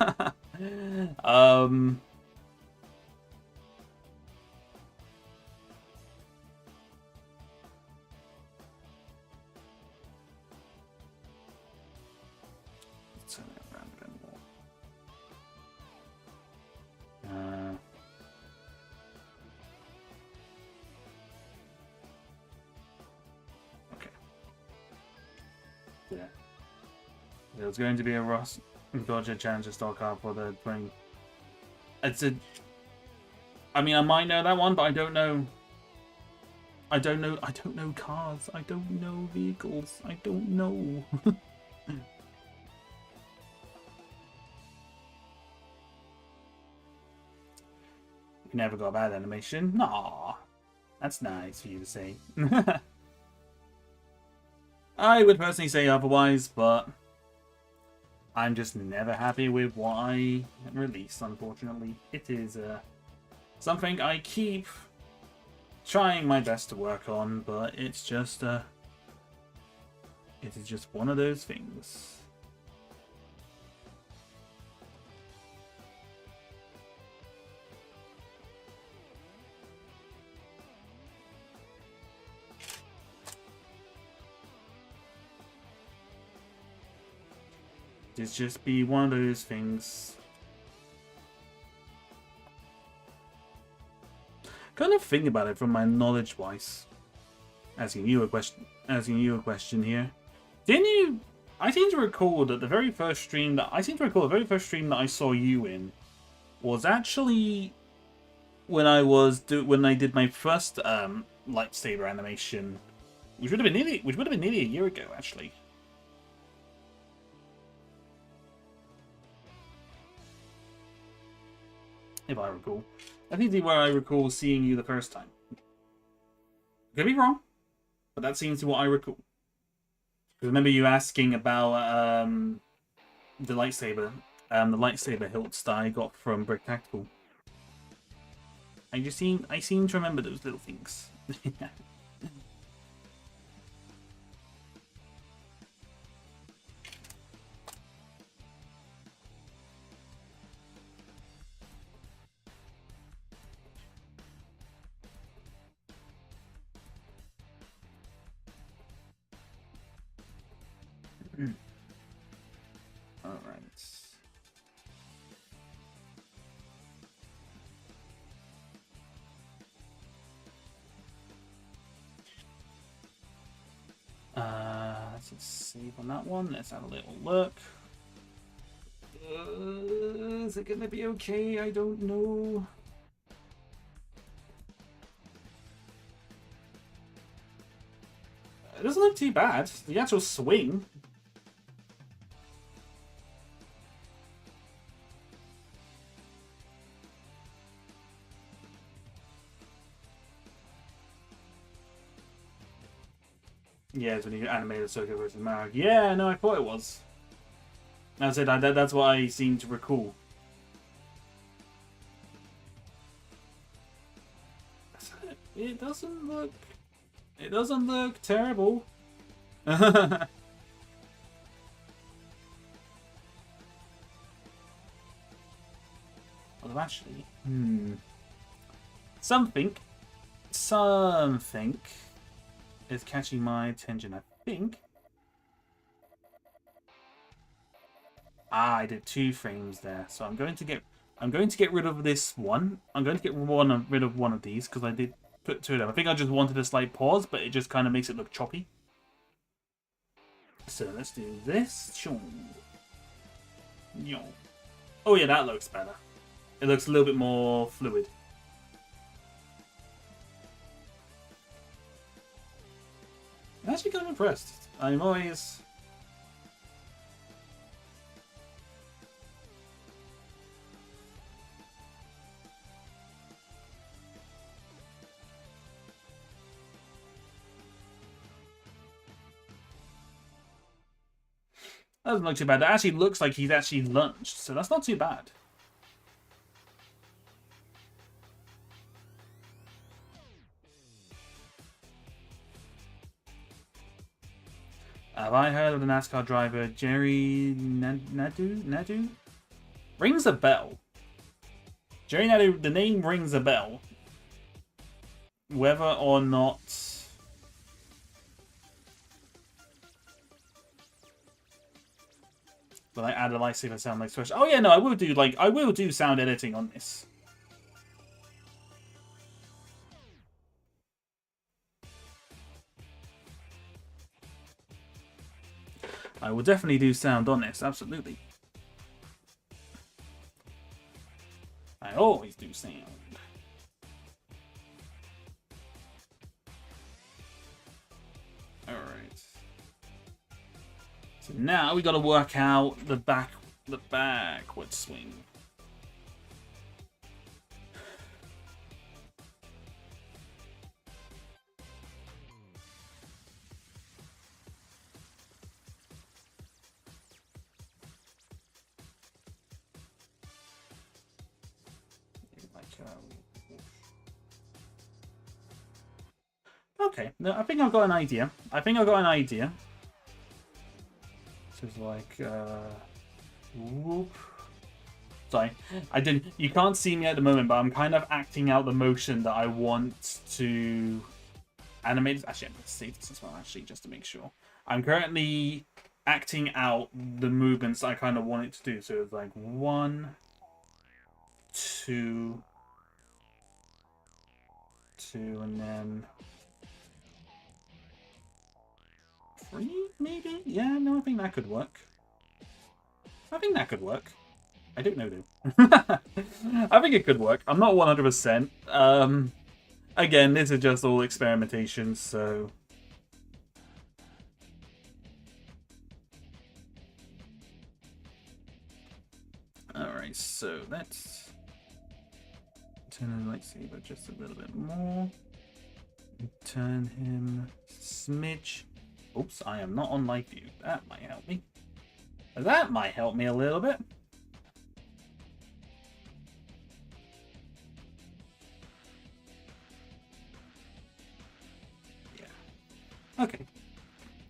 turn it around a bit more. Okay. Yeah. There's going to be a Ross Dodger Challenger stock car for the 20. It's a. I mean, I might know that one, but I don't know. I don't know cars. I don't know vehicles. I don't know. We never got a bad animation. Nah, that's nice for you to say. I would personally say otherwise, but I'm just never happy with what I release, unfortunately. It is something I keep trying my best to work on, but it's just it is just one of those things. It's just be one of those things. Kind of think about it from my knowledge-wise. Asking you a question here. Didn't you? I seem to recall that the very first stream that I saw you in was actually when I did my first lightsaber animation, which would have been nearly a year ago, actually. If I recall. I think where I recall seeing you the first time. Could be wrong, but that seems to what I recall. I remember you asking about the lightsaber hilt that I got from Brick Tactical. I seem to remember those little things. All right. Let's just save on that one. Let's have a little look. Is it gonna be okay? I don't know. It doesn't look too bad. The actual swing. Yeah, it's when you animate a circuit versus Mario. Yeah, no, I thought it was. That's it. That's what I seem to recall. It doesn't look. It doesn't look terrible. Although actually, something is catching my attention. I think. I did 2 frames there, so I'm going to get rid of this one. I'm going to get rid of one of these because I did put 2 of them. I think I just wanted a slight pause, but it just kind of makes it look choppy. So let's do this. Oh yeah, that looks better. It looks a little bit more fluid. I'm actually kind of impressed. I'm always... That doesn't look too bad. It actually looks like he's actually lunged, so that's not too bad. Have I heard of the NASCAR driver Jerry Nadu? Rings a bell. Jerry Nadu, the name rings a bell. Whether or not... Will I add a lightsaber sound like Switch? Oh yeah, no, I will do sound editing on this. I will definitely do sound on this, absolutely. I always do sound. Alright. So now we gotta work out the backward swing. Okay, no, I think I've got an idea. So it's like, whoop. Sorry, I didn't. You can't see me at the moment, but I'm kind of acting out the motion that I want to animate. Actually, I'm going to save this as well, actually, just to make sure. I'm currently acting out the movements I kind of want it to do. So it's like 1, 2, and then 3, maybe? Yeah, no, I think that could work. I don't know, though. I think it could work. I'm not 100%. Again, this is just all experimentation, so... Alright, so let's turn the lightsaber just a little bit more. Turn him smidge. Oops, I am not on live view. That might help me. That might help me a little bit. Yeah. Okay.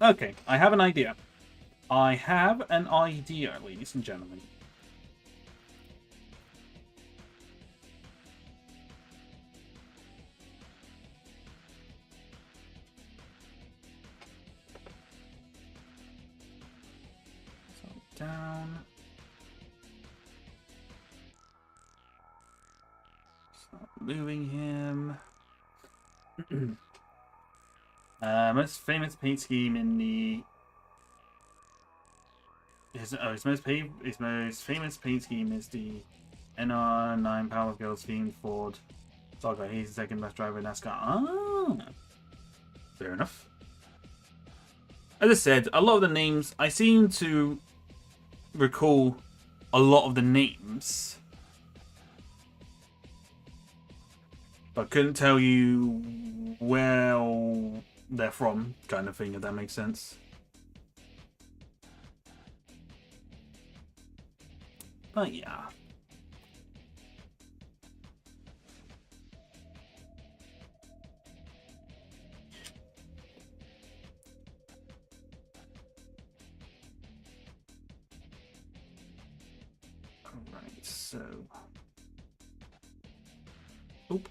Okay, I have an idea. Ladies and gentlemen. Down. Start moving him. Most famous paint scheme in the... His most famous paint scheme is the NR9 Power Girls themed Ford Saga. He's the second best driver in NASCAR. Ah, fair enough. As I said, a lot of the names, I seem to recall a lot of the names, but couldn't tell you where they're from, kind of thing, if that makes sense. But yeah. Alright, so... Oop.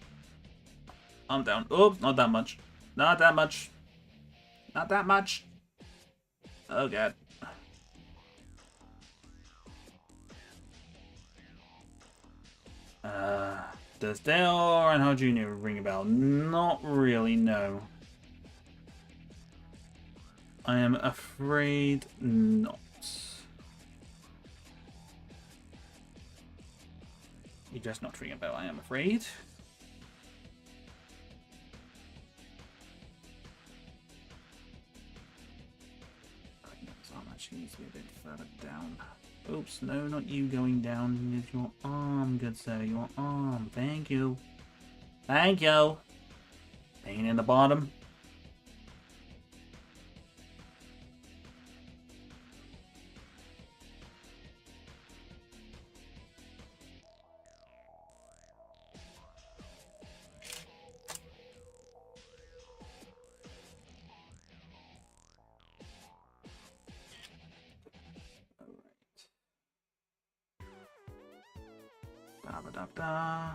I'm down. Oh, not that much. Not that much. Not that much. Oh, God. Does Dale Earnhardt Jr. ring a bell? Not really, no. I am afraid not. He does not ring a bell, I am afraid. Actually needs to be a bit further down. Oops, no, not you going down. It's your arm, good sir, your arm. Thank you. Thank you. Pain in the bottom. Da ba da da.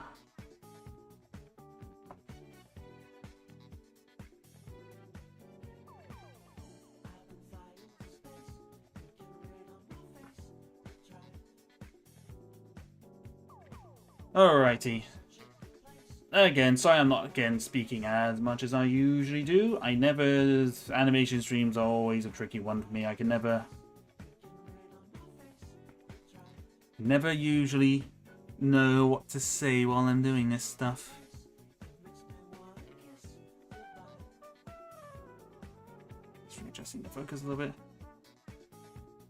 Alrighty. Again, sorry I'm not again speaking as much as I usually do. Animation streams are always a tricky one for me. I can never usually know what to say while I'm doing this stuff. Just readjusting the focus a little bit.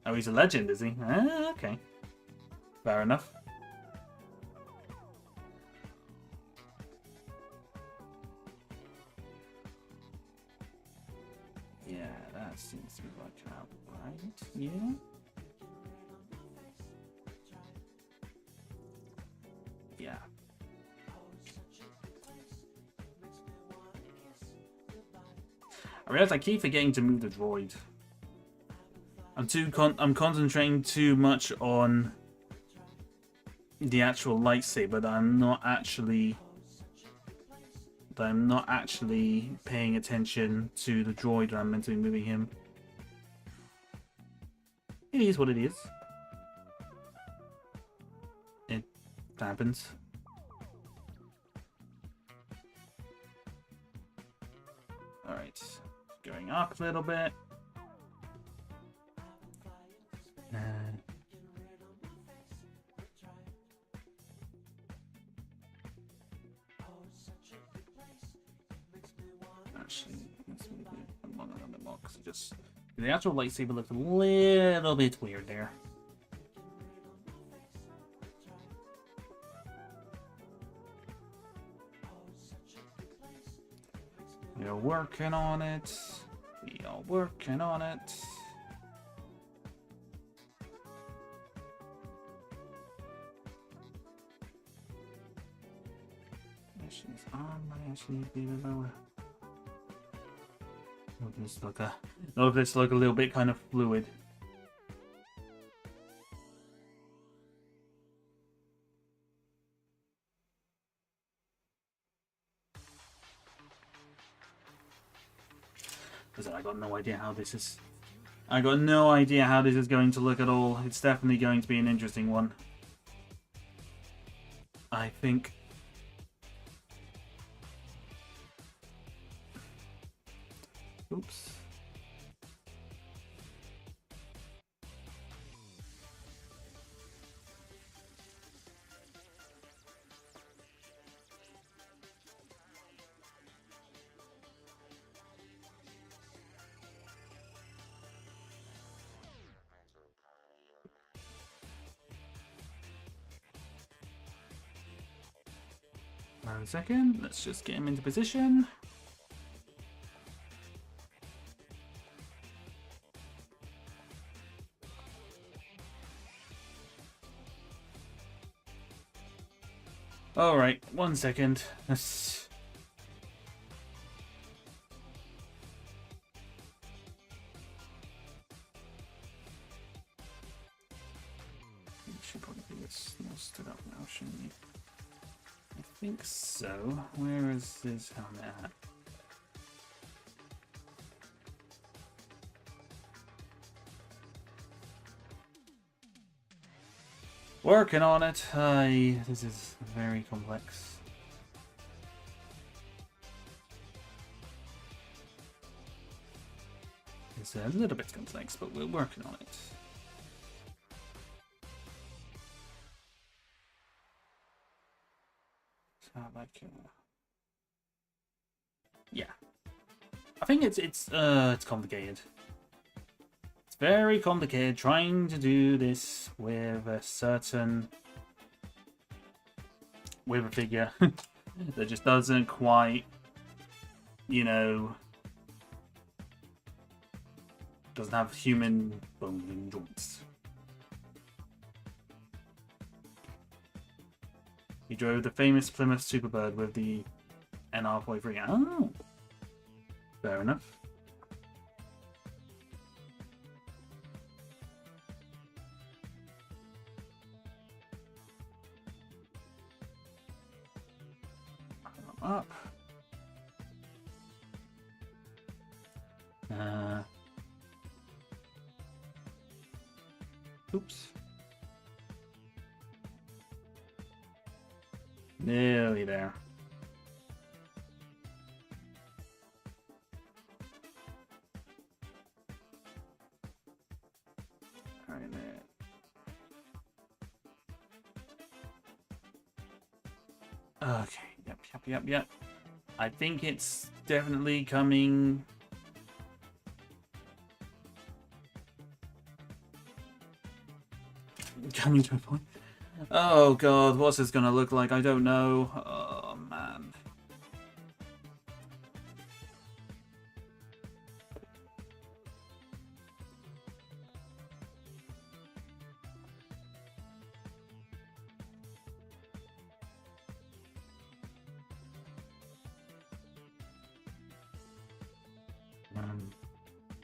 Oh, he's a legend, is he? Ah, okay. Fair enough. Yeah, that seems to be working out right. Yeah. Yeah. I realize I keep forgetting to move the droid. I'm concentrating too much on the actual lightsaber that I'm not actually paying attention to the droid that I'm meant to be moving him. It is what it is. It happens. Alright. Going up a little bit. Actually, let's move it along a little bit more because the actual lightsaber looks a little bit weird there. We're working on it. We are working on it. She's on my actually be lower. This look a little bit kind of fluid. Listen, I got no idea how this is. I got no idea how this is going to look at all. It's definitely going to be an interesting one. I think. Oops. One second. Let's just get him into position. Alright, 1 second. Should probably be more stood up now, shouldn't we? I think so. Where is his helmet at? Working on it. This is very complex. It's a little bit complex, but we're working on it. So like, yeah. I think it's complicated. It's very complicated trying to do this with a figure that just doesn't quite, you know, doesn't have human bone and joints. He drove the famous Plymouth Superbird with the NR43. Oh, fair enough. up. Oops. Nearly there. Alright, there. Okay, yep. I think it's definitely coming. Coming to a point. Oh god, what's this gonna look like? I don't know. Oh man.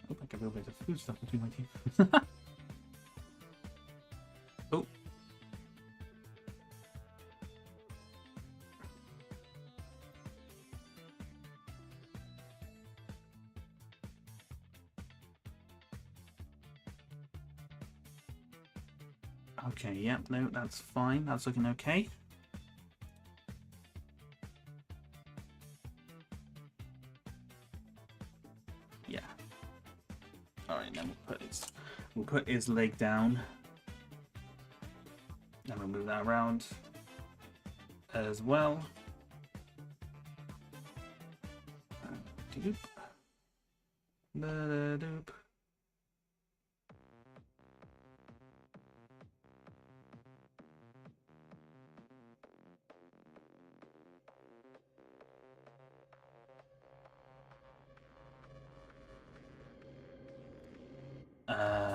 Hope I can build a bit of food stuff between my teeth. Oh. Okay, yep, no, that's fine. That's looking okay. Yeah. Alright, then we'll put his leg down. Then we'll move that around as well. Doop. Da-da-doop.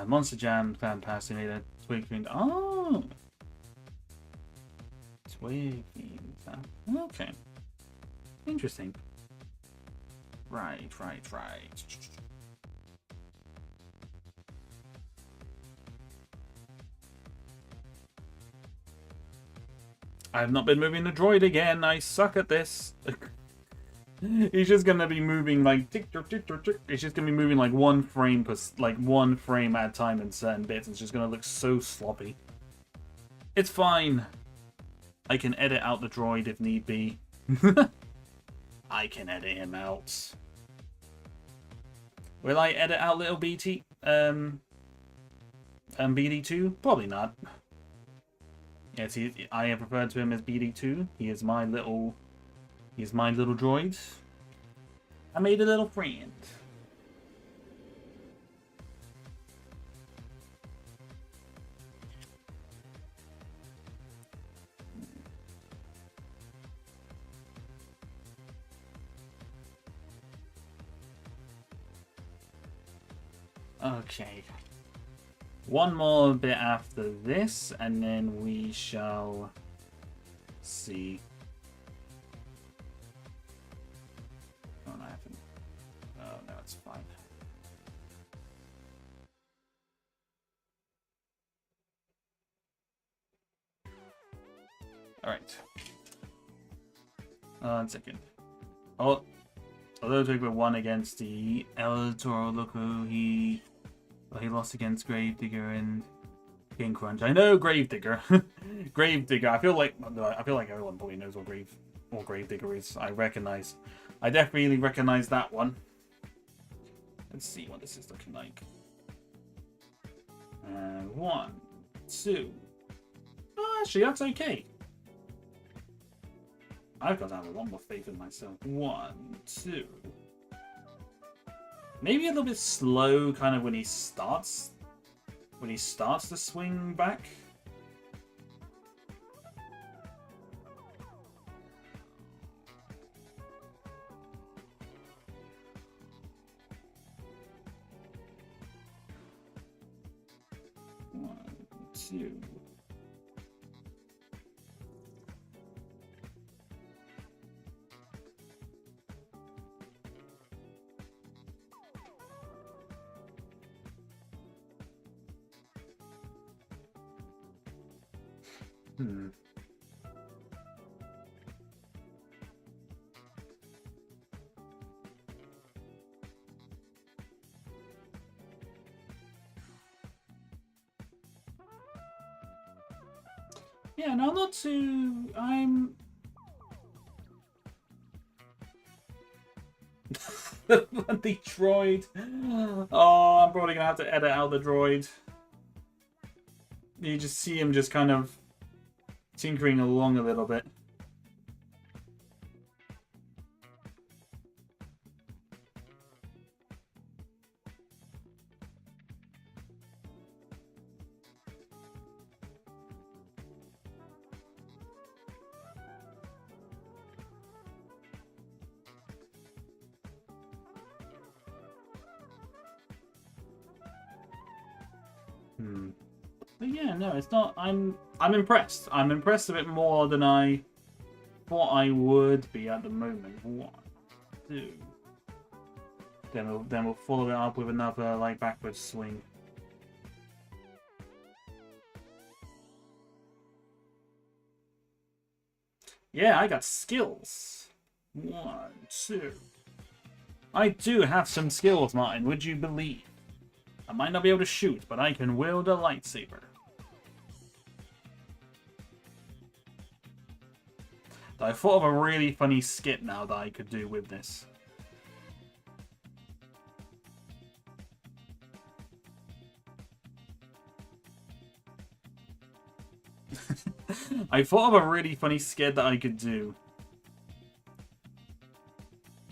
Monster Jam, Cloud Fascinator, Twig Fiend. Oh! Twig Fiend. Okay. Interesting. Right. I have not been moving the droid again. I suck at this. He's just gonna be moving like tick tick tick tick tick. It's just gonna be moving like one frame at a time in certain bits. It's just gonna look so sloppy. It's fine. I can edit out the droid if need be. I can edit him out. Will I edit out little BT? BD2? Probably not. Yes, I have referred to him as BD2. He is my little droid. I made a little friend. Okay. One more bit after this, and then we shall see. Oh, no, I haven't. Oh, no, it's fine. Alright. 1 second. Oh, although Twiglet won against the El Toro Loco, he lost against Gravedigger and King Crunch. I know Gravedigger. Gravedigger. I feel like everyone probably knows what Gravedigger is. I definitely recognize that one. Let's see what this is looking like. 1, 2. Oh, actually, that's okay. I've got to have a lot more faith in myself. 1, 2. Maybe a little bit slow, kind of when he starts to swing back. One, two. Yeah, no, not too... I'm... the droid. Oh, I'm probably gonna have to edit out the droid. You just see him just kind of tinkering along a little bit. But yeah, no, it's not. I'm impressed. I'm impressed a bit more than I thought I would be at the moment. What do? Then we'll follow it up with another like backwards swing. Yeah, I got skills. 1, 2. I do have some skills, Martin. Would you believe? I might not be able to shoot, but I can wield a lightsaber. I thought of a really funny skit now that I could do with this. I thought of a really funny skit that I could do.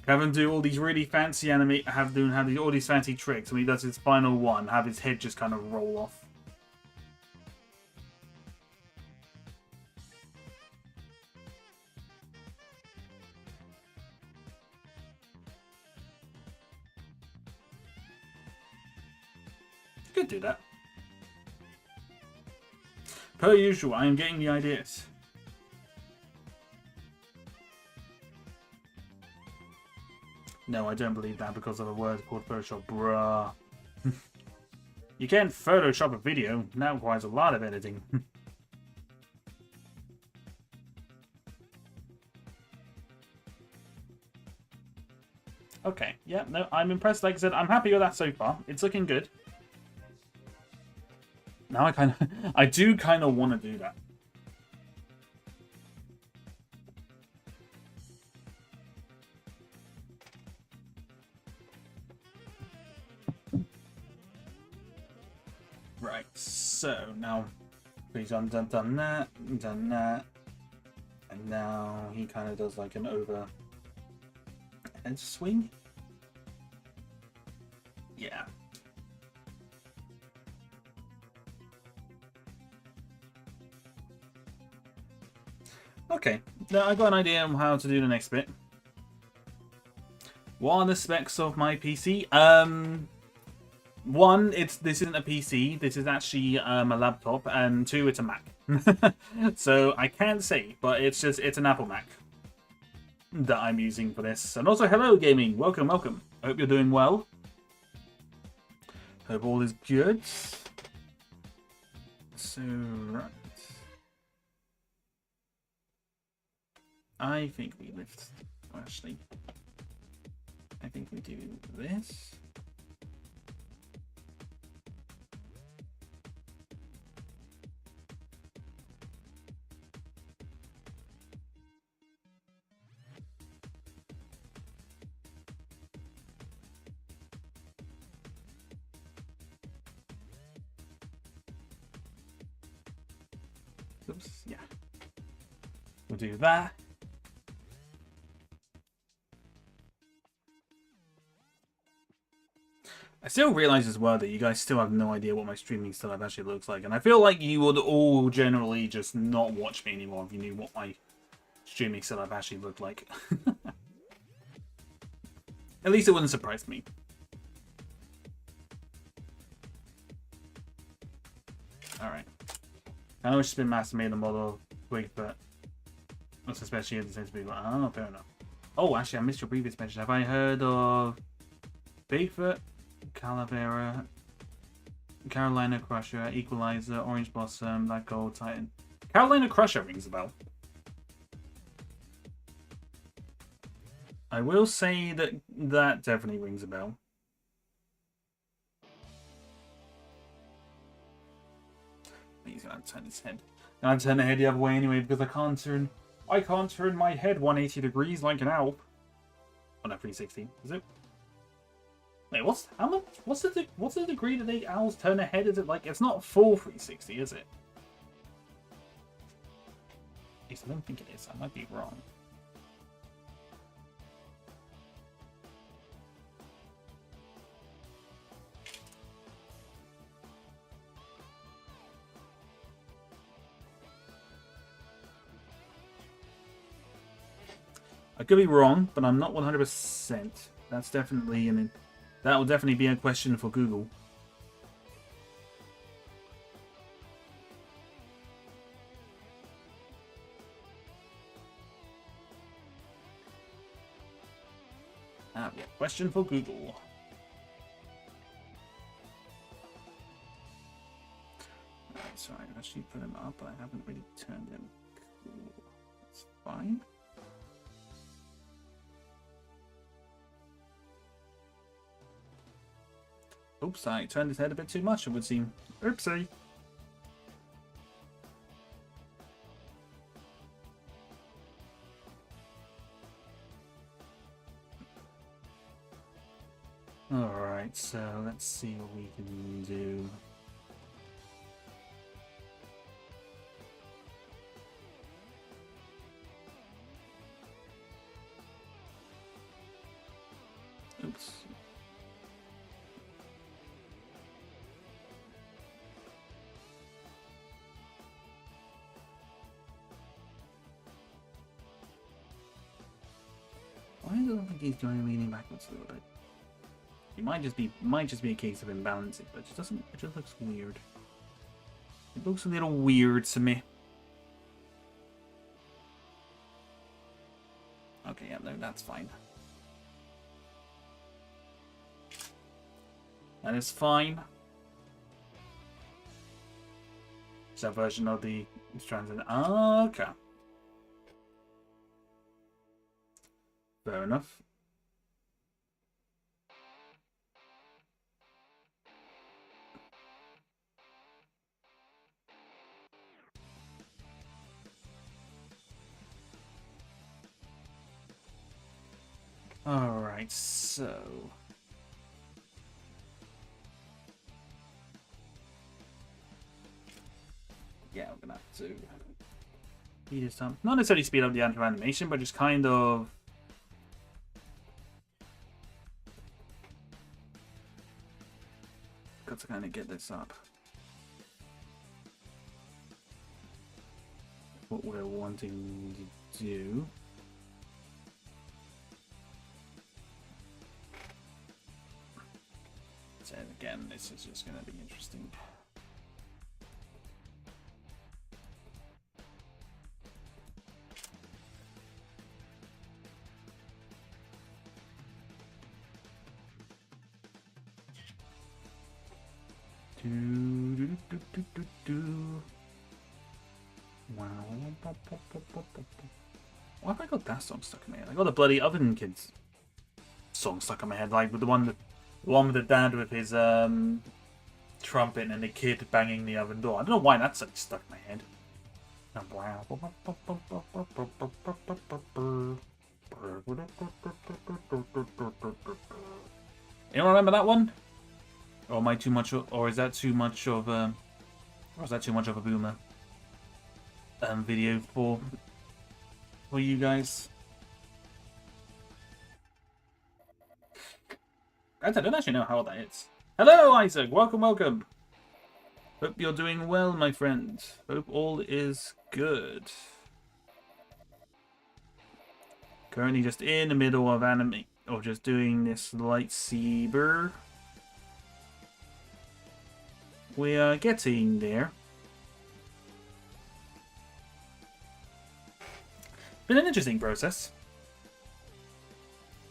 Have him do all these really fancy have all these fancy tricks. When he does his final one, have his head just kind of roll off. Could do that. Per usual, I am getting the ideas. No, I don't believe that because of a word called Photoshop. Bruh. You can't Photoshop a video. That requires a lot of editing. Okay, yeah, no, I'm impressed. Like I said, I'm happy with that so far. It's looking good. Now I do kind of want to do that. Right, so now he's done that, done that, and now he kind of does like an overhead swing. Yeah. Okay, now I got an idea on how to do the next bit. What are the specs of my PC? One, this isn't a PC. This is actually a laptop, and 2, it's a Mac. So I can't say, but it's an Apple Mac that I'm using for this. And also, hello gaming, welcome, welcome. I hope you're doing well. Hope all is good. So right, I think we lift. Actually, I think we do this. Oops, yeah. We'll do that. I still realize as well that you guys still have no idea what my streaming setup actually looks like, and I feel like you would all generally just not watch me anymore if you knew what my streaming setup actually looked like. At least it wouldn't surprise me. Alright. I know Spin Master made the model quick, but that's especially at the sense to be like, oh, fair enough. Oh, actually, I missed your previous mention. Have I heard of Bigfoot, Calavera, Carolina Crusher, Equalizer, Orange Blossom, Black Gold, Titan? Carolina Crusher rings a bell. I will say that that definitely rings a bell. He's gonna turn his head. And I turn the head the other way anyway because I can't turn my head 180 degrees like an owl. Oh no, 360. Is it? Wait, what's the degree that the owls turn their head? Is it like it's not full 360, is it? At least I don't think it is. I might be wrong. I could be wrong, but I'm not 100%. That's definitely, that will definitely be a question for Google. Ah, yeah, question for Google. Alright, so I actually put him up, but I haven't really turned him cool. That's fine. Oops, I turned his head a bit too much, it would seem. Oopsie. Alright, so let's see what we can do. Oops. Why do I think he's going leaning backwards a little bit? It might just be a case of imbalancing, but it just looks weird. It looks a little weird to me. Okay, yeah, no, that's fine. That is fine. It's a version of the transit. Okay. Fair enough. Alright, so... yeah, we're gonna have to speed this up. Not necessarily speed up the animation, but just kind of... got to kind of get this up. What we're wanting to do. So again, this is just going to be interesting. Wow. Why have I got that song stuck in my head? I got the bloody Oven Kids song stuck in my head, like with the one with the dad with his trumpet and the kid banging the oven door. I don't know why that's like stuck in my head. Anyone remember that one? Or am I too much? Or is that too much of a? Or is that too much of a boomer video for you guys? I don't actually know how old that is. Hello, Isaac. Welcome, welcome. Hope you're doing well, my friend. Hope all is good. Currently just in the middle of just doing this lightsaber. We are getting there. Been an interesting process.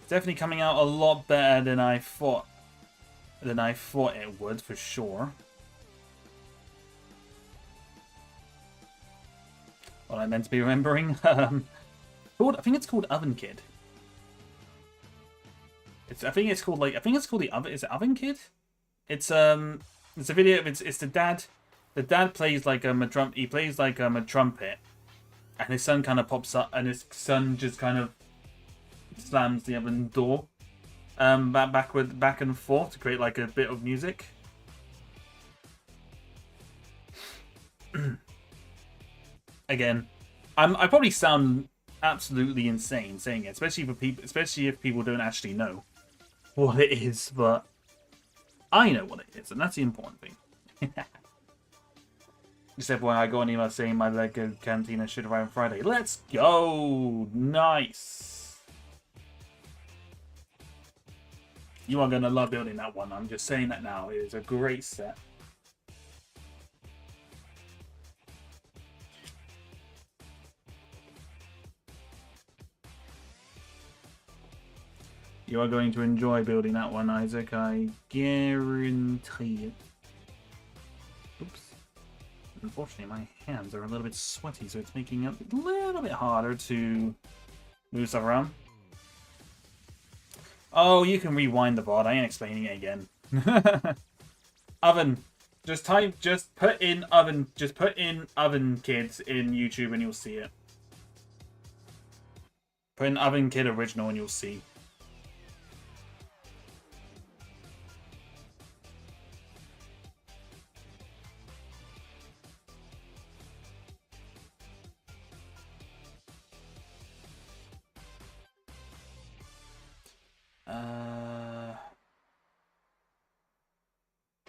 Definitely coming out a lot better than I thought it would, for sure. What I meant to be remembering. I think it's called Oven Kid. I think it's called the Oven. Is it Oven Kid? It's a video. It's the dad the dad plays like he plays like a trumpet, and his son kind of pops up, and his son just kind of slams the oven door, back and forth to create like a bit of music. Again, I probably sound absolutely insane saying it, especially if people don't actually know what it is, but I know what it is, and that's the important thing. Except when I got an email saying my Lego Cantina should arrive on Friday. Let's go! Nice! You are going to love building that one. I'm just saying that now. It is a great set. You are going to enjoy building that one, Isaac. I guarantee it. Oops. Unfortunately, my hands are a little bit sweaty, so it's making it a little bit harder to move stuff around. Oh, you can rewind the VOD. I ain't explaining it again. Oven. Just put in oven kids in YouTube and you'll see it. Put in oven kid original and you'll see.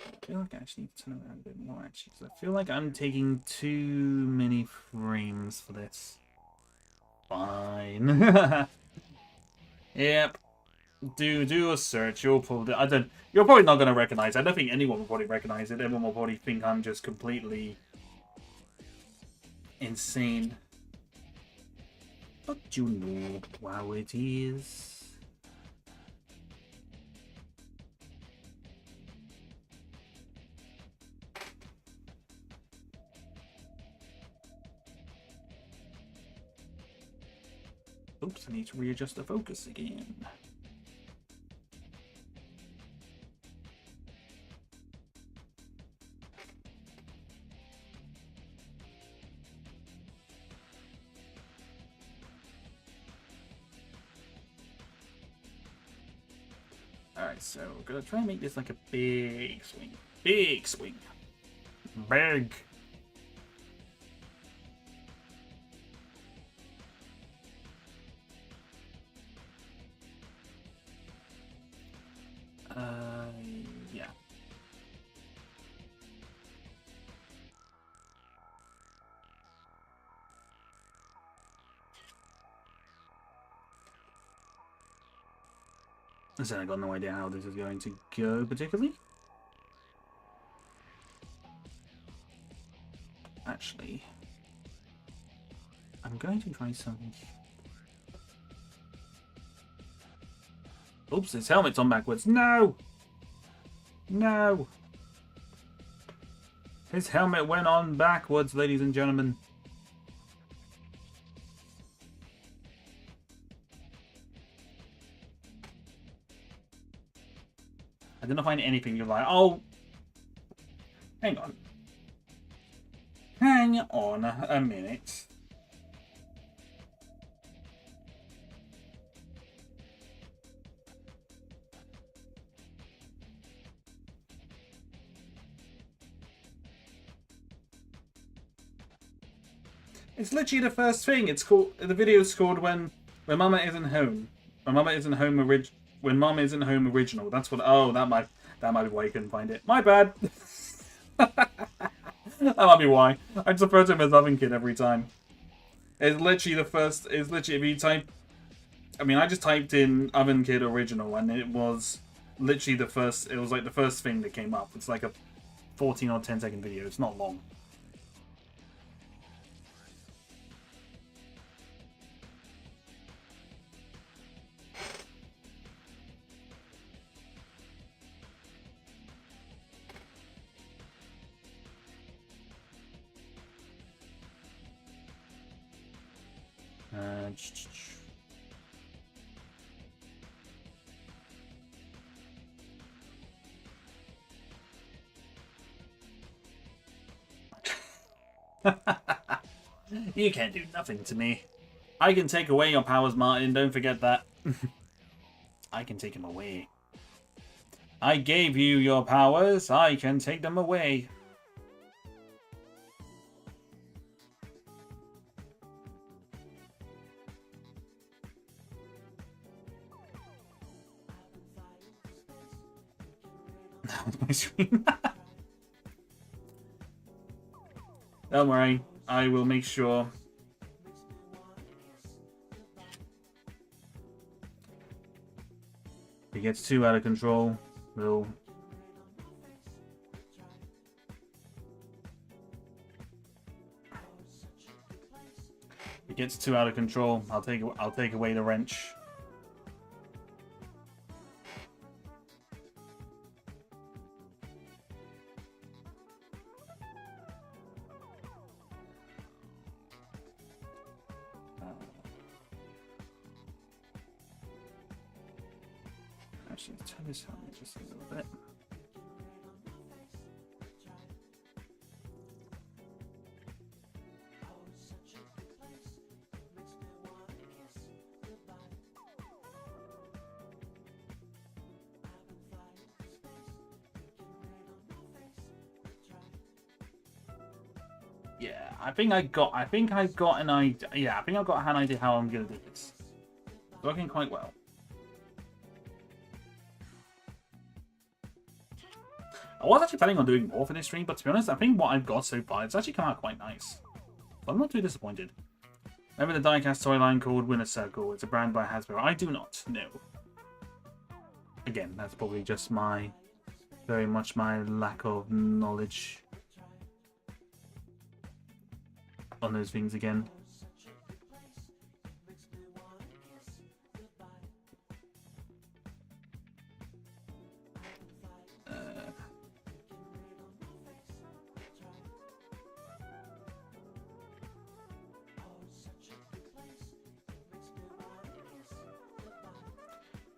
I feel like I actually need to turn around a bit more, actually, because I feel like I'm taking too many frames for this. Fine. Yep. Do a search. You're probably not gonna recognize it. I don't think anyone will probably recognize it. Everyone will probably think I'm just completely insane. But you know how it is. Oops, I need to readjust the focus again. Alright, so we're gonna try and make this like a big swing. Big swing. Big. Yeah. So I got no idea how this is going to go particularly. Actually, I'm going to try something. Oops, his helmet's on backwards. No! No! His helmet went on backwards, ladies and gentlemen. I didn't find anything you're like, oh, hang on. Hang on a minute. It's literally the first thing. It's called, the video's called when Mama Isn't Home. When Mama Isn't Home when Mama Isn't Home original. That's what. Oh, that might be why you couldn't find it. My bad. That might be why. I just refer to him as Oven Kid every time. It's literally the first. It's literally if you type. I mean, I just typed in Oven Kid original, and it was literally the first. It was like the first thing that came up. It's like a 14 or 10-second video. It's not long. You can't do nothing to me. I can take away your powers, Martin. Don't forget that. I can take them away. I gave you your powers. I can take them away. That was my screen. Don't worry. I will make sure. If it gets too out of control, we'll... If it gets too out of control, I'll take away the wrench. Actually, let's turn this on just a little bit. Yeah, I think I got an idea. Yeah, I think I've got an idea how I'm gonna do this. It's working quite well. I was actually planning on doing more for this stream, but to be honest, I think what I've got so far, it's actually come out quite nice. But I'm not too disappointed. Remember the diecast toy line called Winner Circle? It's a brand by Hasbro. I do not know. Again, that's probably just very much my lack of knowledge on those things again.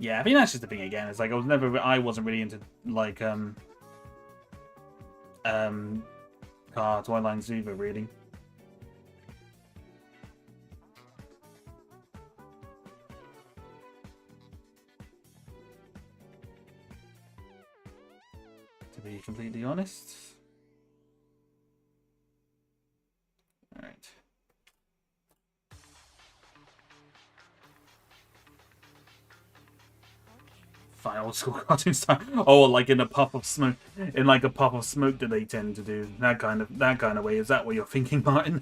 Yeah, I think that's just the thing again. It's like I wasn't really into like car toy lines either, really. To be completely honest. All right. Fine, old school cartoon style. Oh, like in a puff of smoke. In like a puff of smoke that they tend to do. That kind of way. Is that what you're thinking, Martin?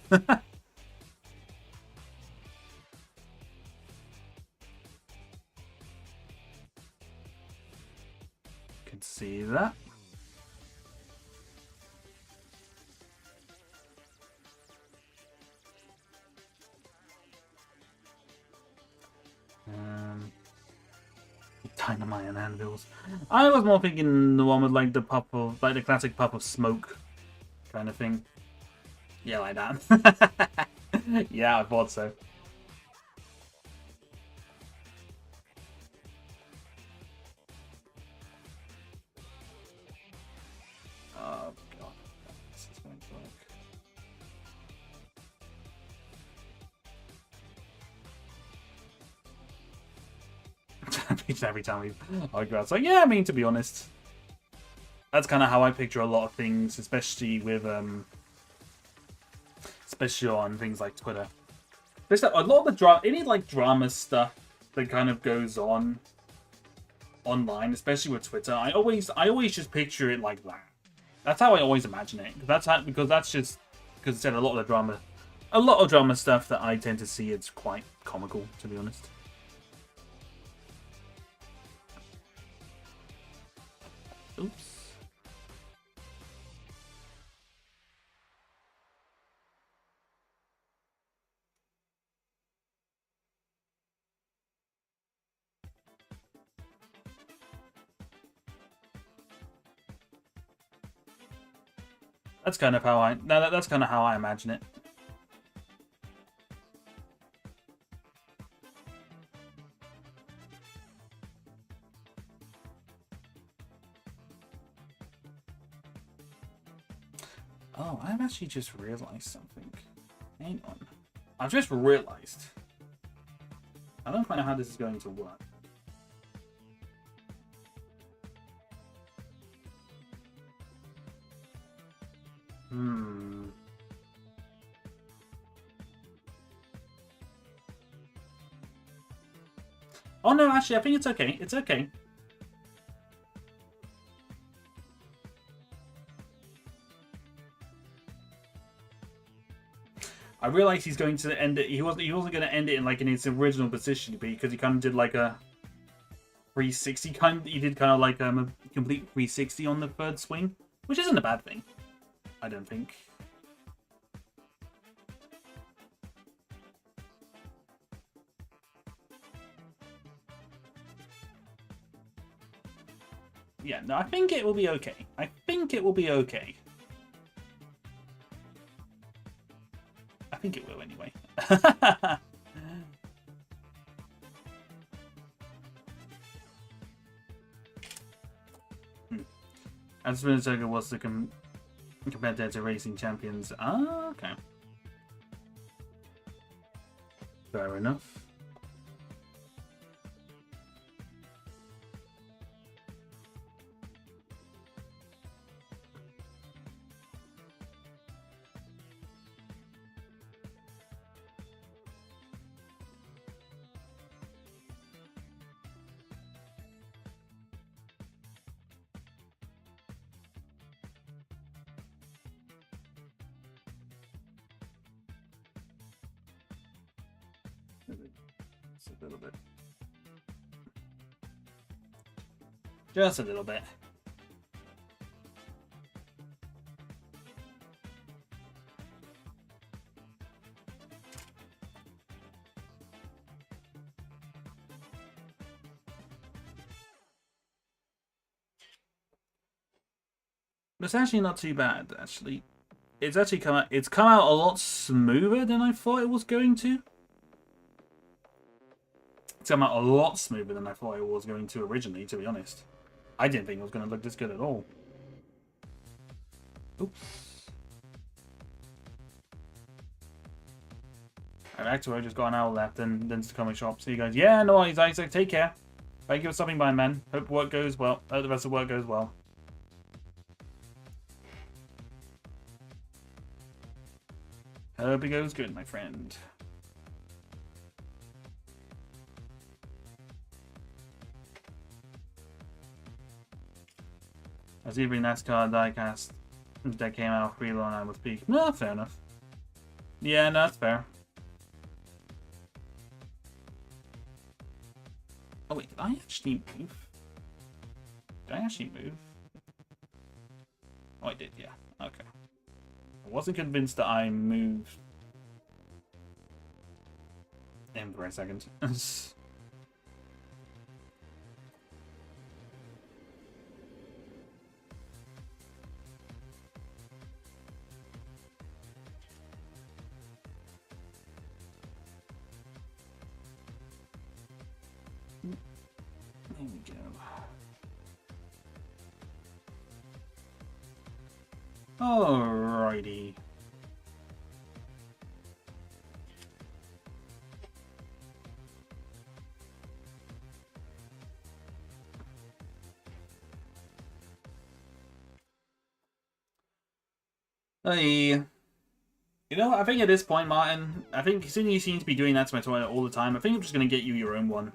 Could see that. Dynamite and anvils. I was more thinking the one with like the classic puff of smoke kind of thing. Yeah, like that. Yeah, I thought so. Oh god, this is going to work. Every time we argue, it's like, yeah, I mean, to be honest, that's kind of how I picture a lot of things, especially with especially on things like Twitter. There's a lot of the drama stuff that kind of goes on online, especially with Twitter. I always just picture it like that. That's how I always imagine it. Because I said a lot of drama stuff that I tend to see, it's quite comical, to be honest. Oops. That's kind of how I imagine it. Oh, I've actually just realized something. Hang on. I've just realized. I don't quite know how this is going to work. Oh no, actually, I think it's okay. It's okay. I realized he's going to end it. He wasn't going to end it in like in its original position, because he kind of did like a 360 He did kind of like a complete 360 on the third swing, which isn't a bad thing. I don't think. Yeah, no, I think it will be okay. I think it will be okay. I think it will anyway. As Venezuela was the competitor to Racing Champions. Ah, okay. Fair enough. Just a little bit. Just a little bit. It's actually not too bad, actually. It's actually come out a lot smoother than I thought it was going to. It's come out a lot smoother than I thought it was going to originally, to be honest. I didn't think it was going to look this good at all. Oops. Actually, I just got an hour left, and then to the comic shop. So you guys, yeah, no worries, Isaac, take care. Thank you for stopping by, man. Hope work goes well. Hope the rest of the work goes well. Hope it goes good, my friend. I was every NASCAR diecast that came out free on I was peak. No, fair enough. Yeah, no, that's fair. Oh wait, did I actually move? Did I actually move? Oh, I did, yeah. Okay. I wasn't convinced that I moved in for a second. There we go. Alrighty. Hey. You know what? I think at this point, Martin, I think considering you seem to be doing that to my toilet all the time, I think I'm just going to get you your own one.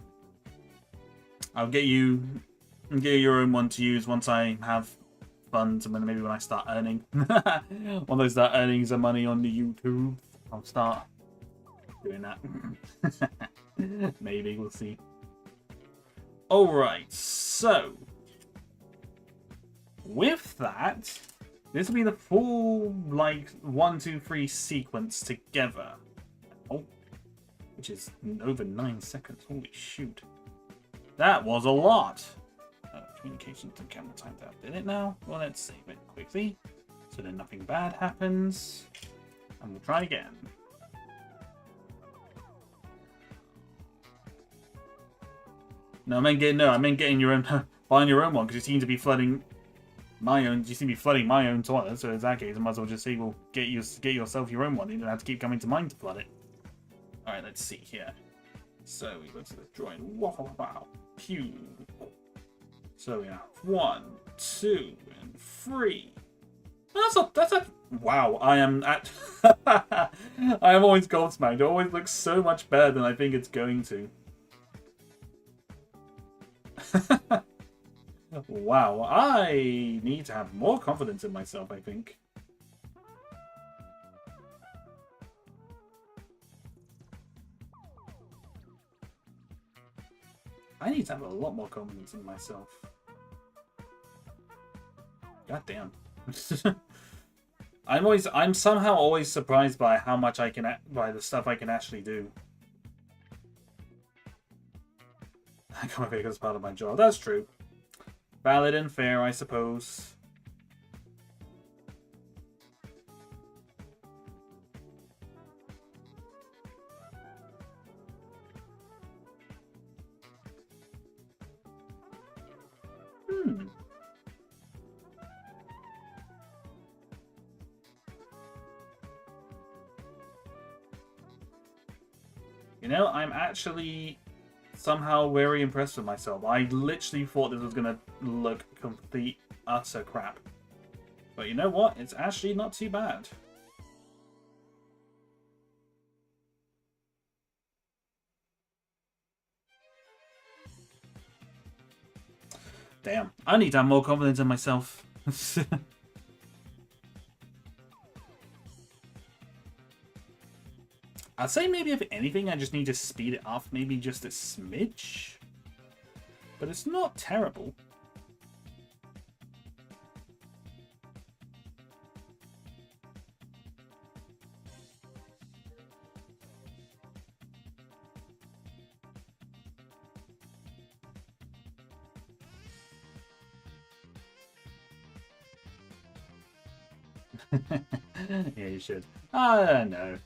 I'll get you your own one to use once I have funds, and maybe when I start earning. When I start earning some money on the YouTube, I'll start doing that. Maybe, we'll see. Alright, so with that, this will be the full, like, 1, 2, 3 sequence together. Oh, which is over 9 seconds. Holy shoot. That was a lot. Communications and camera timed out. Did it now? Well, let's save it quickly so that nothing bad happens. And we'll try again. No, I meant getting your own, buying your own one, because you seem to be flooding my own. You seem to be flooding my own toilet, so in that case, I might as well just say, well, get yourself your own one. You don't have to keep coming to mine to flood it. All right, let's see here. So we go to the drawing. Wow, pew. So we have 1, 2, and 3. That's a. Wow, I am at. I am always gobsmacked. It always looks so much better than I think it's going to. Wow, I need to have more confidence in myself, I think. I need to have a lot more confidence in myself. God damn. I'm somehow always surprised by how much by the stuff I can actually do. I can't figure it's part of my job. That's true. Valid and fair, I suppose. You know, I'm actually somehow very impressed with myself. I literally thought this was going to look complete, utter crap. But you know what? It's actually not too bad. Damn, I need to have more confidence in myself. I'd say maybe if anything, I just need to speed it up, maybe just a smidge. But it's not terrible. Yeah, you should. I don't know.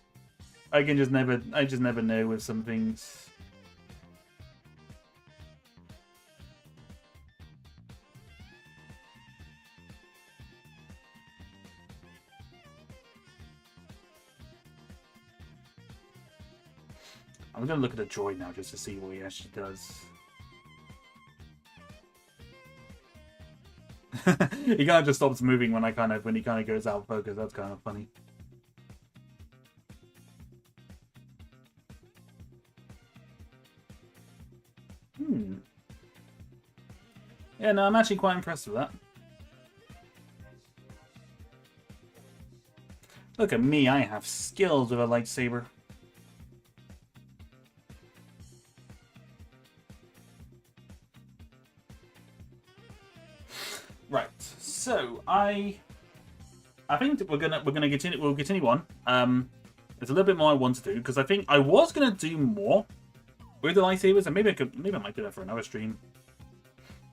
I just never know with some things. I'm gonna look at the droid now just to see what he actually does. He kind of just stops moving when he kind of goes out of focus. That's kind of funny. Yeah, no, I'm actually quite impressed with that. Look at me, I have skills with a lightsaber. Right, so I think that we'll continue on. There's a little bit more I want to do because I think I was gonna do more with the lightsabers, and maybe I might do that for another stream.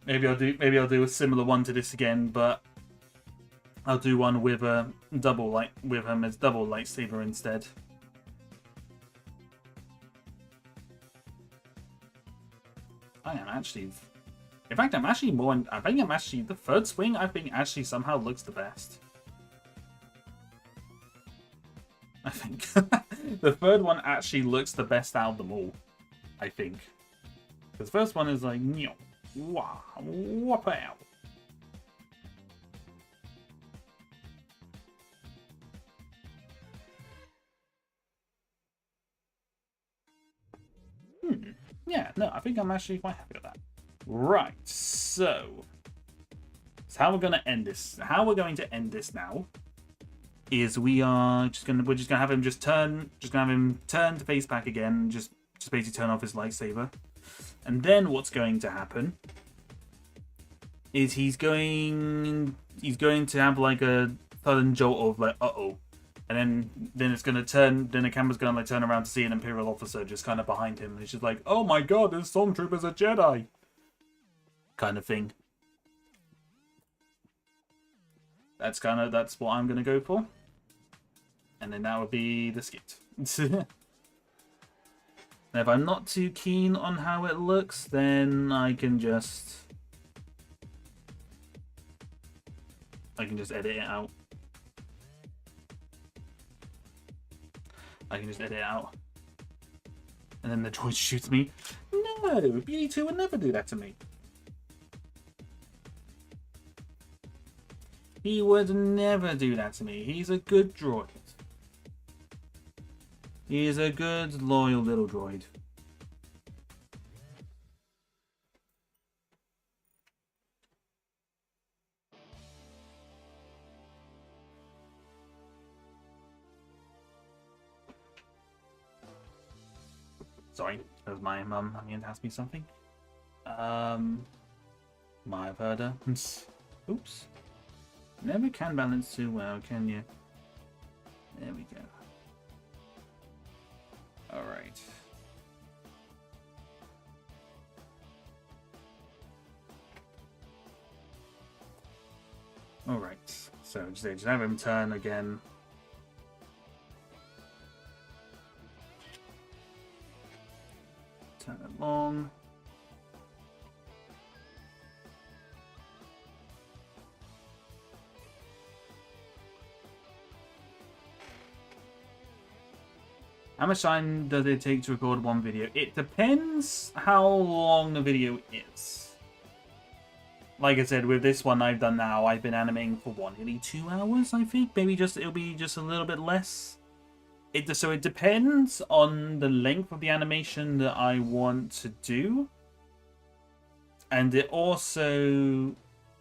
Maybe I'll do a similar one to this again, but I'll do one with a double lightsaber instead. I am actually, in fact, I'm actually more. I think I'm actually the third swing. I think actually somehow looks the best. I think the third one actually looks the best out of them all. I think because the first one is like wow, whop out. Yeah, no, I think I'm actually quite happy with that. Right, so how we're gonna end this? How we're going to end this now is we're just gonna have him turn to face back again, just basically turn off his lightsaber, and then what's going to happen is he's going to have like a sudden jolt of like uh-oh, and then it's gonna turn. Then the camera's gonna like turn around to see an Imperial officer just kind of behind him, and it's just like, oh my god, this stormtrooper's a Jedi, kind of thing. That's what I'm gonna go for, and then that would be the skit. And if I'm not too keen on how it looks, then I can just I can just edit it out. I can just edit it out. And then the droid shoots me. No, Beauty 2 would never do that to me. He would never do that to me. He's a good droid. He is a good, loyal little droid. Sorry, that was my mum. I'm going to ask me something. Might have heard her. Oops. Never can balance too well, can you? There we go. Alright. Alright. So just have him turn again. Turn it long. How much time does it take to record one video? It depends how long the video is. Like I said, with this one I've done now, I've been animating for what, nearly 2 hours, I think? Maybe it'll be just a little bit less. So it depends on the length of the animation that I want to do. And it also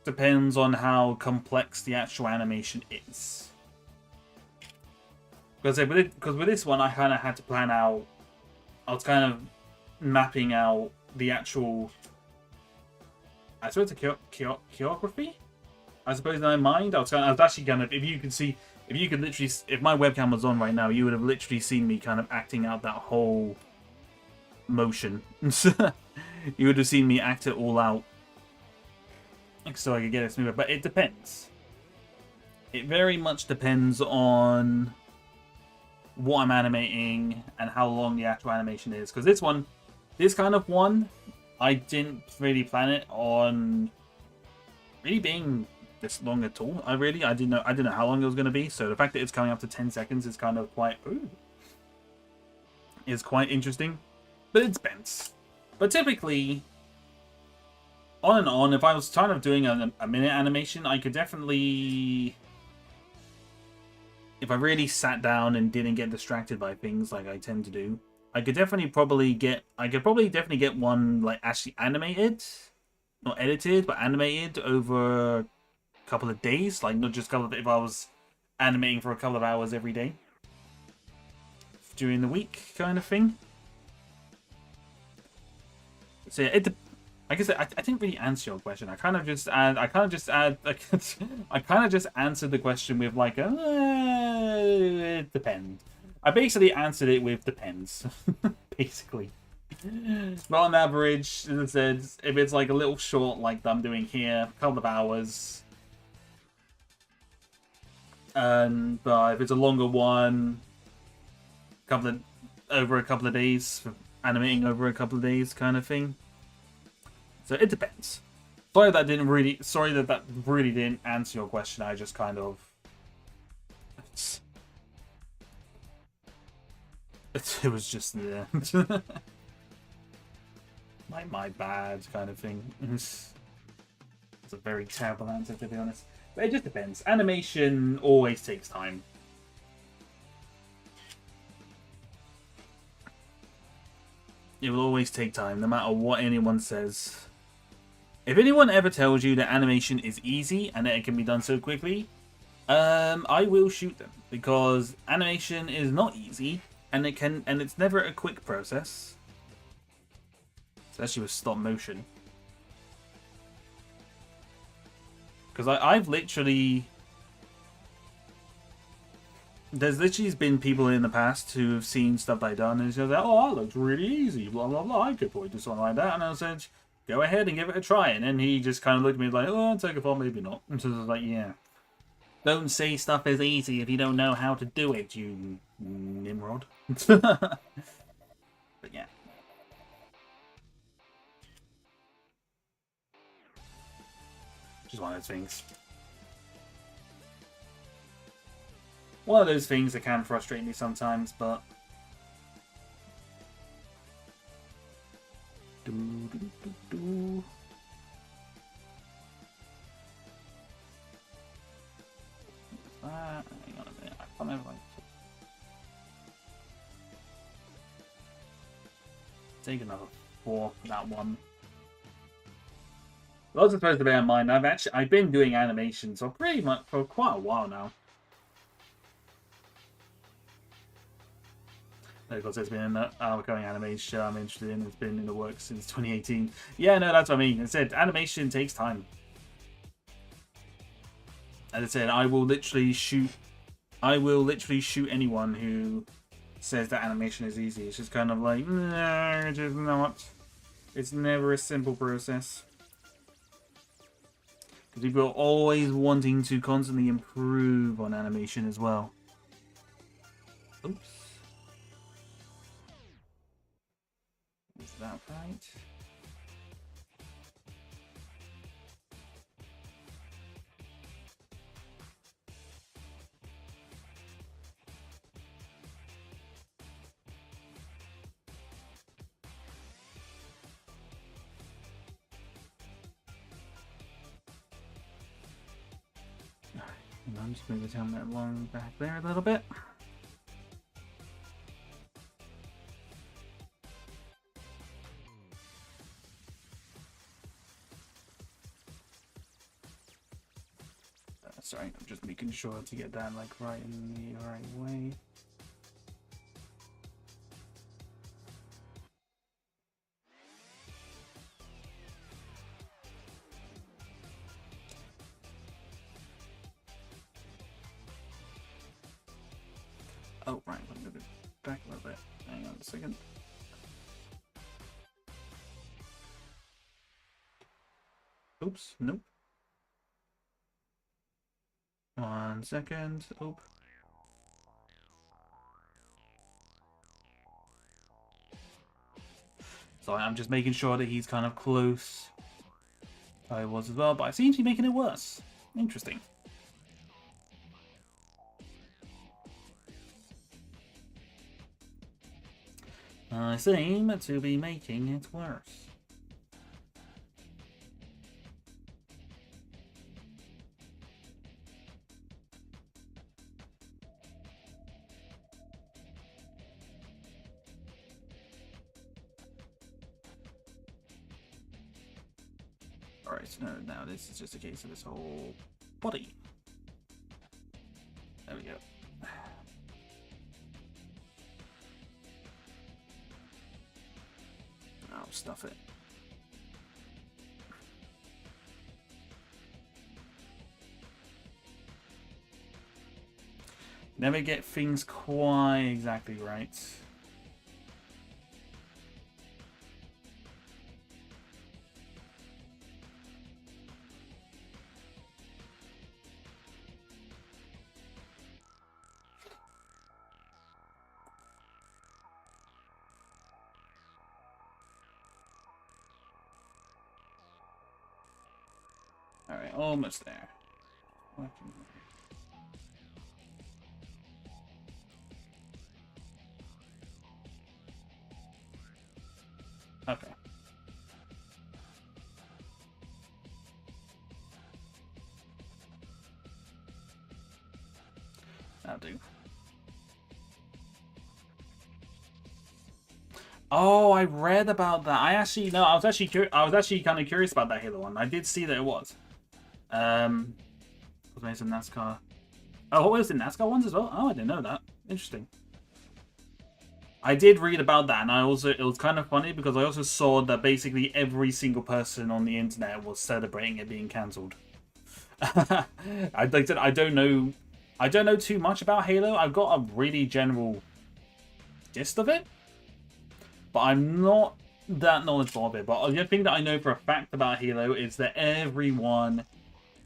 depends on how complex the actual animation is. Because with this one, I kind of had to plan out. I was kind of mapping out the actual. I suppose the choreography. I suppose in my mind, I was actually kind of. If you could literally, if my webcam was on right now, you would have literally seen me kind of acting out that whole motion. You would have seen me act it all out, so I could get it smoother. But it depends. It very much depends on what I'm animating and how long the actual animation is. Because this kind of one, I didn't really plan it on really being this long at all. I didn't know how long it was going to be. So the fact that it's coming up to 10 seconds is kind of quite is quite interesting. But it depends. But typically, on and on, if I was kind of doing a minute animation, I could definitely, if I really sat down and didn't get distracted by things like I tend to do, I could definitely get one like actually animated, not edited, but animated over a couple of days. Like not just if I was animating for a couple of hours every day during the week, kind of thing. So yeah, like I said, I didn't really answer your question. I kind of just answered the question with like it depends. I basically answered it with depends. Basically. But on average, as I said, if it's like a little short like I'm doing here, a couple of hours. But if it's a longer one, over a couple of days, animating over a couple of days kind of thing. So it depends. Sorry that really didn't answer your question. I just kind of it was just there. my bad kind of thing. It's a very terrible answer, to be honest. But it just depends. Animation always takes time. It will always take time, no matter what anyone says. If anyone ever tells you that animation is easy and that it can be done so quickly, I will shoot them, because animation is not easy, and it's never a quick process, especially with stop motion. Because I've literally, there's literally been people in the past who have seen stuff that I've done and said, "Oh, that looks really easy, blah blah blah. I could probably do something like that." And I said, "Go ahead and give it a try." And then he just kind of looked at me like, "Oh, take a thought, maybe not." And so I was like, "Yeah, don't say stuff is easy if you don't know how to do it, you Nimrod." But yeah. Just one of those things. one of those things that can frustrate me sometimes, but... Hang on a minute, I can't remember. Take another 4 for that one. Also supposed to bear in mind, I've been doing animations for pretty much for quite a while now. Because there's been an upcoming animation I'm interested in. It's been in the works since 2018. Yeah, no, that's what I mean. I said animation takes time. As I said, I will literally shoot anyone who says that animation is easy. It's just kind of like, no, it's just not. It's never a simple process. Because people are always wanting to constantly improve on animation as well. Oops. Is that right? And I'm just moving the helmet along back there a little bit. Sorry, I'm just making sure to get that like right in the right way. Oh, right, I'm going to move it back a little bit. Hang on a second. Oops, nope. 1 second. Oop. So I'm just making sure that he's kind of close. I was as well, but I seem to be making it worse. Interesting. I seem to be making it worse. Alright, so now this is just a case of this whole body. There we go. I'll stuff it. Never get things quite exactly right. Alright, almost there. Okay. That'll do. Oh, I read about that. I was actually kind of curious about that Halo one. I did see that it was. Was made some NASCAR. Oh, what was it? NASCAR ones as well? Oh, I didn't know that. Interesting. I did read about that, and it was kind of funny because I also saw that basically every single person on the internet was celebrating it being cancelled. I don't know too much about Halo. I've got a really general gist of it, but I'm not that knowledgeable of it. But the thing that I know for a fact about Halo is that everyone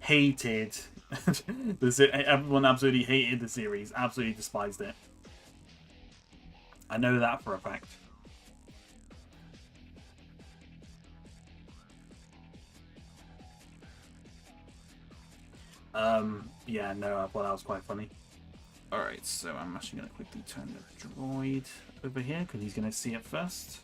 hated everyone absolutely hated the series, absolutely despised it. I know that for a fact. Yeah, no, I thought that was quite funny. Alright, so I'm actually going to quickly turn the droid over here because he's going to see it first.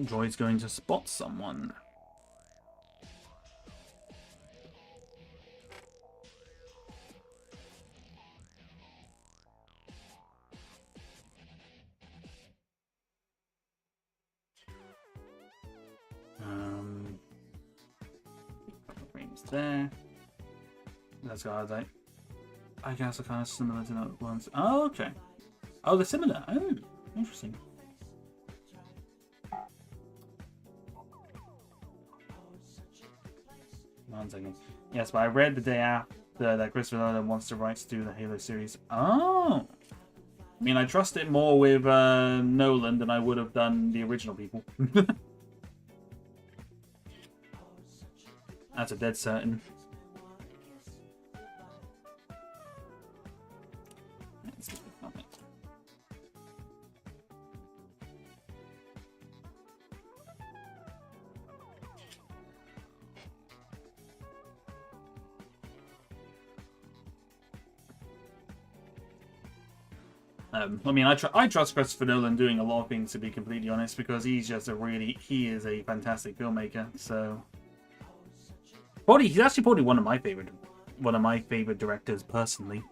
Droid's going to spot someone. Frames there. Let's go. I guess are kind of similar to the ones. Oh, okay. Oh, they're similar. Oh, interesting. One second. Yes, but I read the day after that Christopher Nolan wants the rights to do the Halo series. Oh! I mean, I trust it more with Nolan than I would have done the original people. That's a dead certain. I mean, I trust Christopher Nolan doing a lot of things, to be completely honest, because he's just he is a fantastic filmmaker. So, he's actually probably one of my favorite directors personally.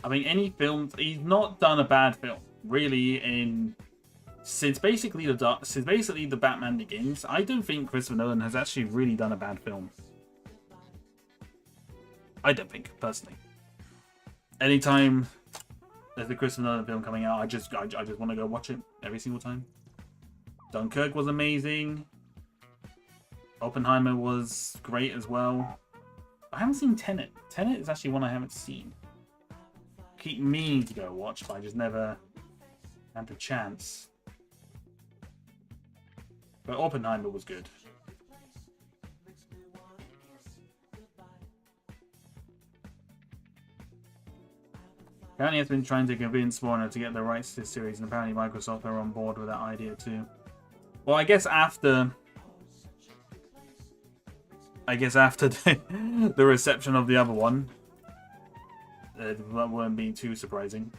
I mean, any films, he's not done a bad film really since basically the Batman Begins. I don't think Christopher Nolan has actually really done a bad film. I don't think, personally. Anytime there's a Christopher Nolan film coming out, I just want to go watch it every single time. Dunkirk was amazing. Oppenheimer was great as well. I haven't seen Tenet. Tenet is actually one I haven't seen. Keep meaning to go watch, but I just never had the chance. But Oppenheimer was good. Apparently, has been trying to convince Warner to get the rights to this series, and apparently Microsoft are on board with that idea too. Well, I guess after the reception of the other one, that wouldn't be too surprising.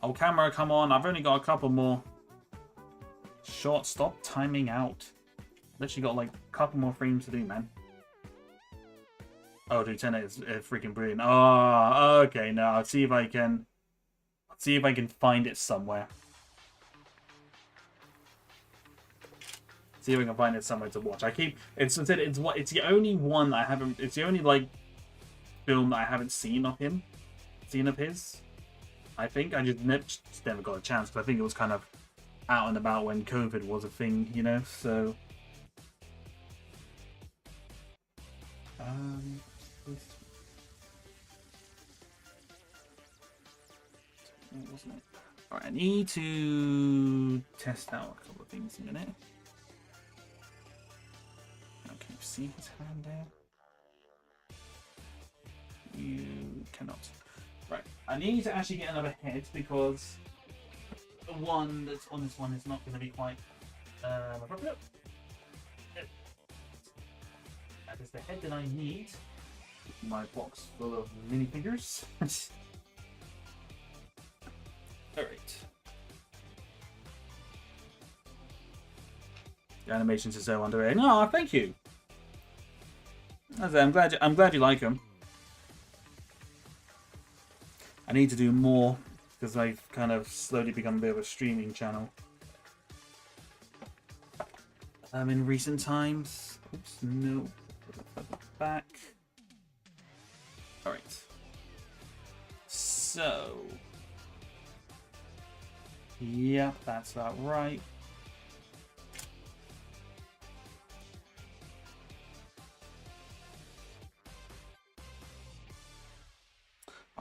Oh, camera, come on! I've only got a couple more. Short, stop timing out. Literally got like a couple more frames to do, man. Oh, dude, Tenet is freaking brilliant. Oh, okay. Now I'll see if I can find it somewhere. See if I can find it somewhere to watch. It's the only one I haven't. It's the only like film that I haven't seen of his. I think I just never got a chance, because I think it was kind of out and about when COVID was a thing, you know. So. Wasn't it? Alright, I need to test out a couple of things in a minute. Now, can you see his hand there? You cannot. Right, I need to actually get another head, because the one that's on this one is not going to be quite appropriate. That is the head that I need. My box full of minifigures. Alright. The animations are so underrated. No, thank you. I'm glad you like them. I need to do more, because I've kind of slowly become a bit of a streaming channel. In recent times. Oops, no. Back. Alright. So. Yep, that's about right.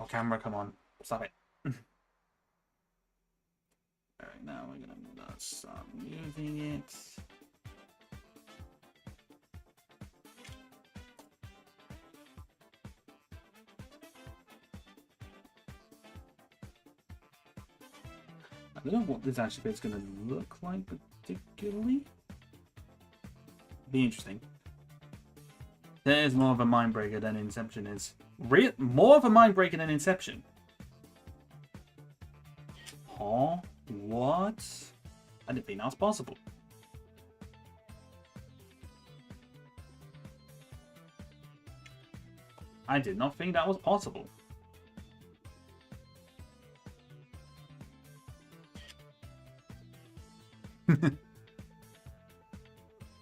Oh, camera, come on. Stop it. Alright, now we're gonna start moving it. I don't know what this actually is going to look like particularly. Be interesting. There's more of a mind breaker than Inception is. More of a mind breaker than Inception. Huh? What? I didn't think that was possible. I did not think that was possible.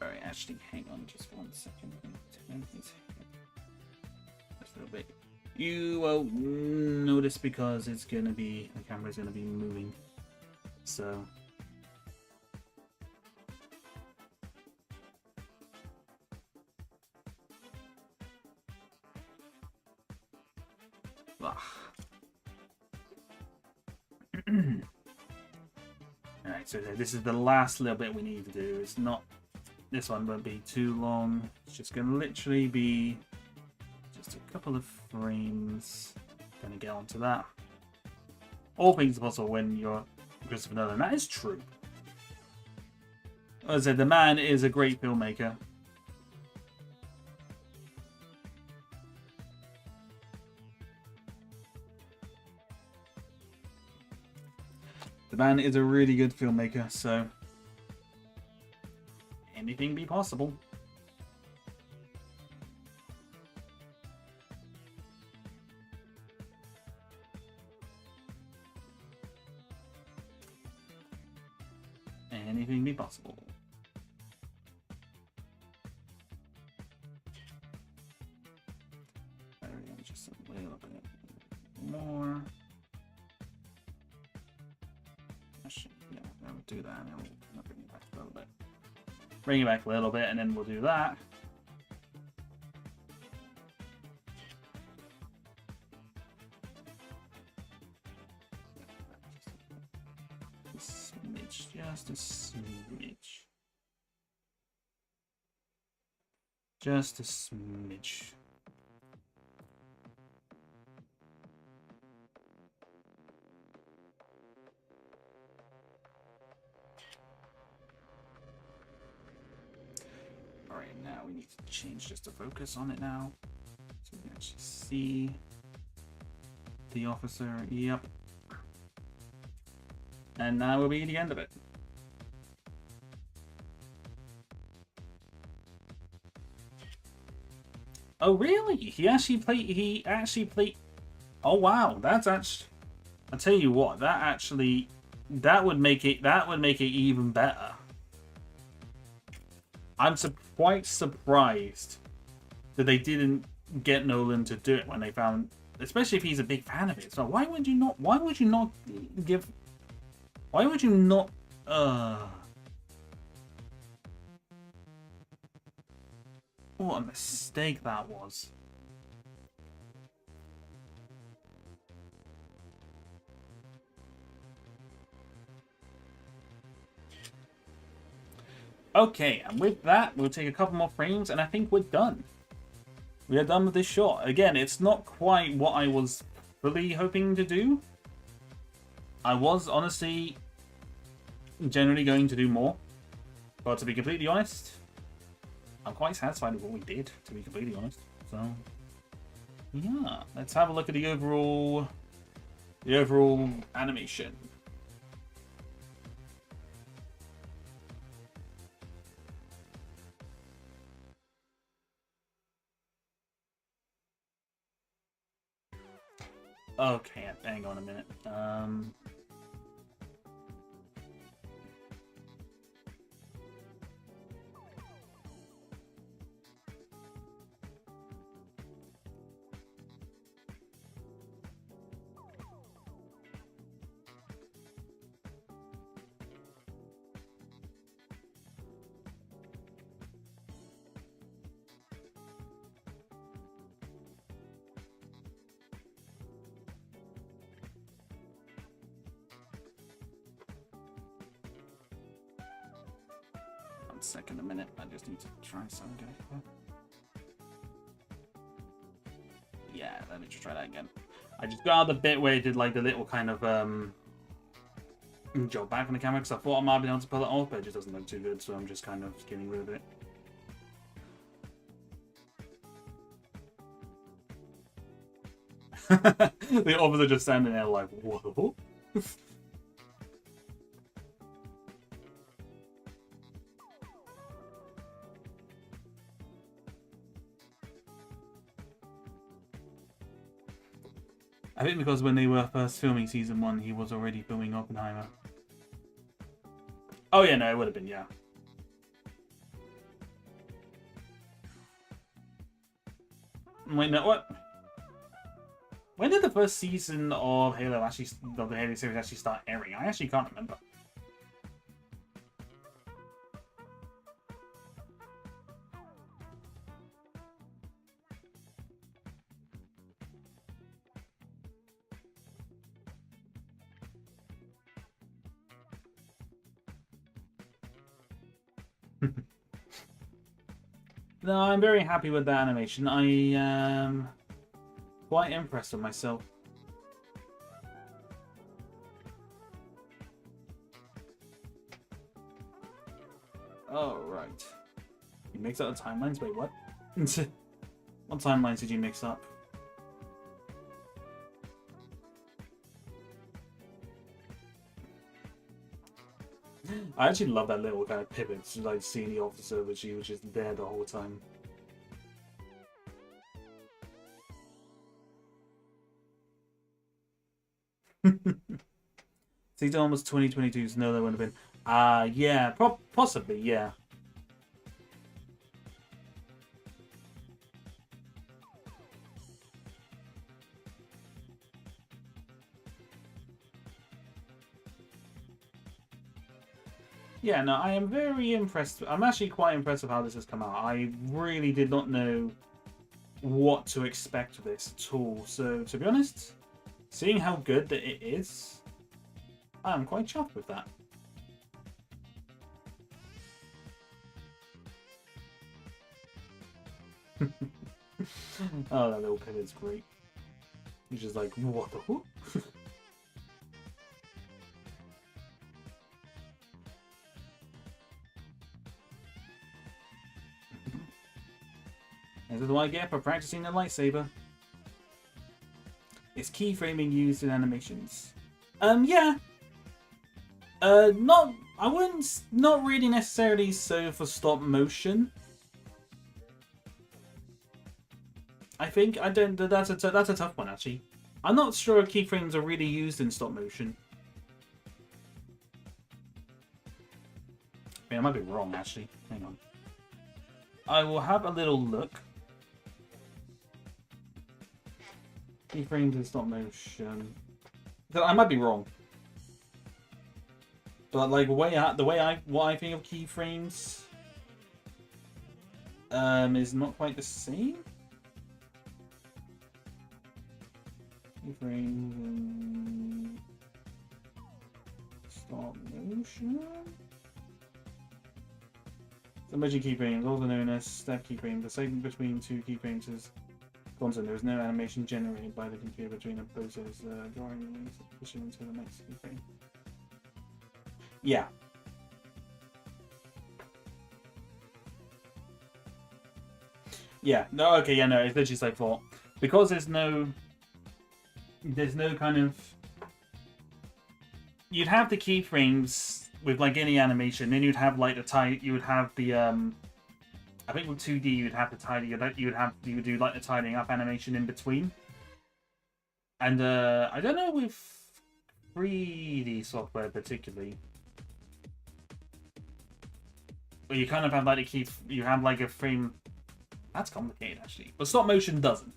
Alright, actually, hang on just 1 second. Just a little bit. You won't notice because it's gonna be, the camera's gonna be moving. So. Alright, so this is the last little bit we need to do. It's not, this one won't be too long. It's just going to literally be just a couple of frames. Going to get onto that. All things are possible when you're Christopher Nolan. That is true. As I said, the man is a great filmmaker. The man is a really good filmmaker, so anything be possible. Anything be possible. There we go, just a little bit more. Yeah, we'll do that, and then we'll bring it back a little bit. Bring it back a little bit, and then we'll do that. Just a smidge. Just a smidge. Alright, now we need to change just the focus on it now. So we can actually see the officer. Yep. And now will be the end of it. Oh really? He actually played. Oh wow, that's actually. I'll tell you what. That would make it even better. I'm quite surprised that they didn't get Nolan to do it when they found, especially if he's a big fan of it. So why would you not? Why would you not give? Why would you not? What a mistake that was. Okay, and with that, we'll take a couple more frames, and I think we're done. We are done with this shot. Again, it's not quite what I was fully hoping to do. I was honestly generally going to do more, but to be completely honest, I'm quite satisfied with what we did, to be completely honest. So, yeah, let's have a look at the overall animation. Okay, hang on a minute. 1 second, a minute. I just need to try something. Yeah, let me just try that again. I just got out the bit where it did like the little kind of jog back from the camera because I thought I might have been able to pull it off, but it just doesn't look too good, so I'm just kind of getting rid of it. The others are just standing there like, whoa. I think because when they were first filming season 1, he was already filming Oppenheimer. Oh yeah, no, it would have been, yeah. Wait, no, what? When did the first season of Halo of the Halo series actually start airing? I actually can't remember. No, I'm very happy with the animation. I am quite impressed with myself. Oh, right. You mix up the timelines? Wait, what? What timelines did you mix up? I actually love that little kind of pivot to like see the officer, which he was just there the whole time. Season 1 was 2022, so no, that would have been. Yeah, possibly, yeah. Yeah, no, I am very impressed. I'm actually quite impressed with how this has come out. I really did not know what to expect of this at all. So, to be honest, seeing how good that it is, I'm quite chuffed with that. Oh, that little pivot's great. He's just like, what the whoop? This is what I get for practicing the lightsaber. Is keyframing used in animations? Yeah. Not really necessarily so for stop motion. I think that's a tough one actually. I'm not sure if keyframes are really used in stop motion. I mean, I might be wrong actually. Hang on. I will have a little look. Keyframes in stop motion. I might be wrong. But like what I think of keyframes is not quite the same. Keyframes in stop motion. Emerging keyframes, also known as step keyframes. The segment between two keyframes is constant. There is no animation generated by the computer between the process drawing pushing into the next keyframe. Yeah. Yeah. No. Okay. Yeah. No. It's literally like for because there's no kind of. You'd have the keyframes with like any animation, then you'd have like you would have the I think with 2D you'd have the tidy you would do like the tidying up animation in between. And I don't know with 3D software particularly. But you kind of have like you have like a frame. That's complicated actually. But stop motion doesn't.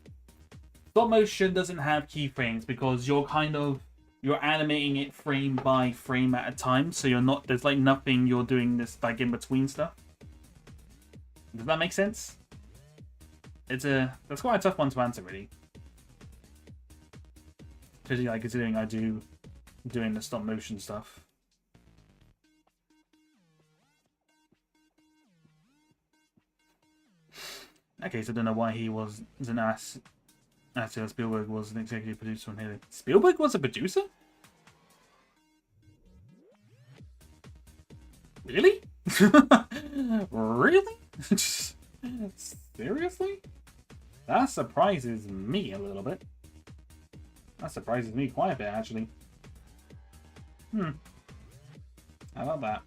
Stop motion doesn't have keyframes because you're animating it frame by frame at a time, so there's like nothing you're doing this like in between stuff. Does that make sense? That's quite a tough one to answer really. Especially like considering I do doing the stop motion stuff. Okay, so I don't know why he was an ass. Actually, Spielberg was an executive producer on here. Spielberg was a producer? Really? Really? Seriously? That surprises me a little bit. That surprises me quite a bit, actually. How about that?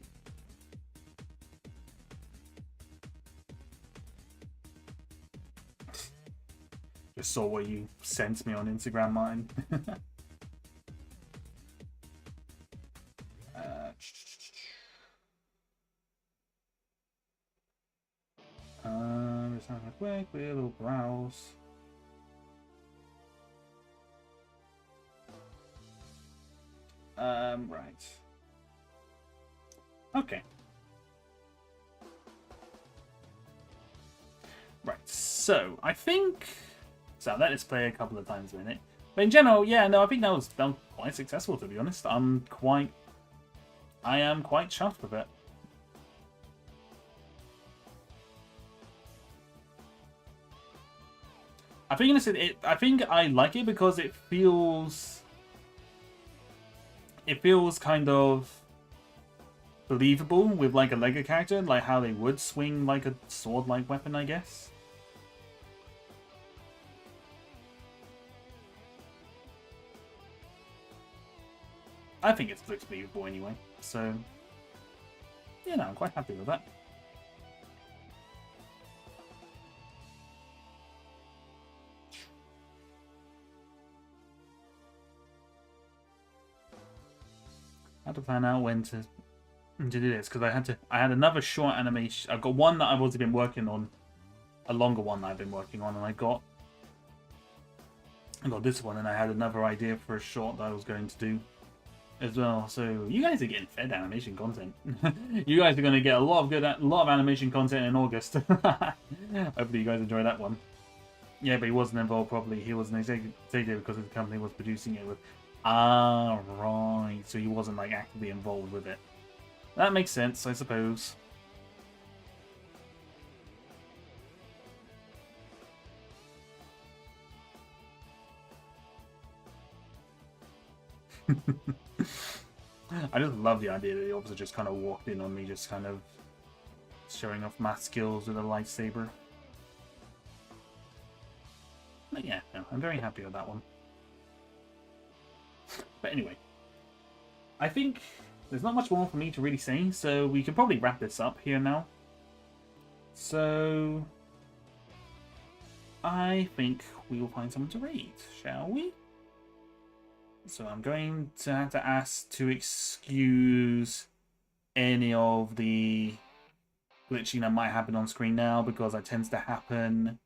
Just saw what you sent me on Instagram, mine. Just have a quick little browse. Right. Okay. Right, so I think so. Let us play a couple of times a minute. But in general, yeah, no, I think that was quite successful, to be honest. I am quite chuffed with it. I think I like it because it feels kind of believable with like a Lego character, like how they would swing like a sword-like weapon, I guess. I think it looks believable anyway, so yeah, no, I'm quite happy with that. I had to plan out when to do this because I had another short animation. I've got one that I've also been working on, a longer one that I've been working on, and I got this one, and I had another idea for a short that I was going to do as well. So you guys are getting fed animation content. You guys are going to get a lot of animation content in August. Hopefully you guys enjoy that one. Yeah, but he wasn't involved properly. He was an executive because the company was producing it with. Ah, right. So he wasn't like actively involved with it. That makes sense, I suppose. I just love the idea that the officer just kind of walked in on me, just kind of showing off my skills with a lightsaber. But yeah, no, I'm very happy with that one. But anyway, I think there's not much more for me to really say, so we can probably wrap this up here now. So I think we will find someone to read, shall we? So I'm going to have to ask to excuse any of the glitching that might happen on screen now, because it tends to happen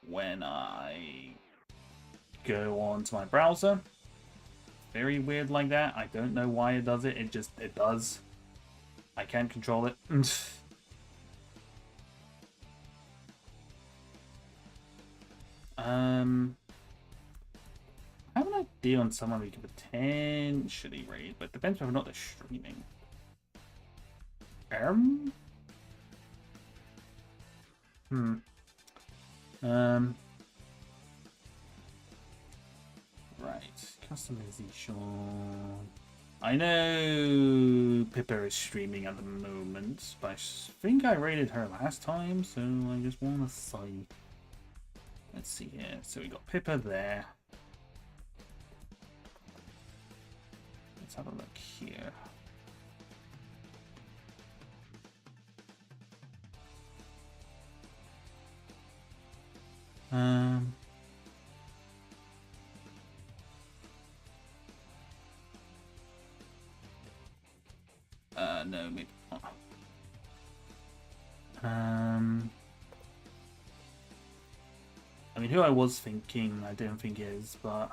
when I go on to my browser. Very weird like that. I don't know why it does it. It does. I can't control it. I have an idea on someone we could potentially raid, but it depends whether or not they're streaming. Right, customization. I know Pippa is streaming at the moment, but I think I rated her last time, so I just want to see. Let's see here. So we got Pippa there. Let's have a look here. No, maybe not. I mean, who I was thinking, I don't think is, but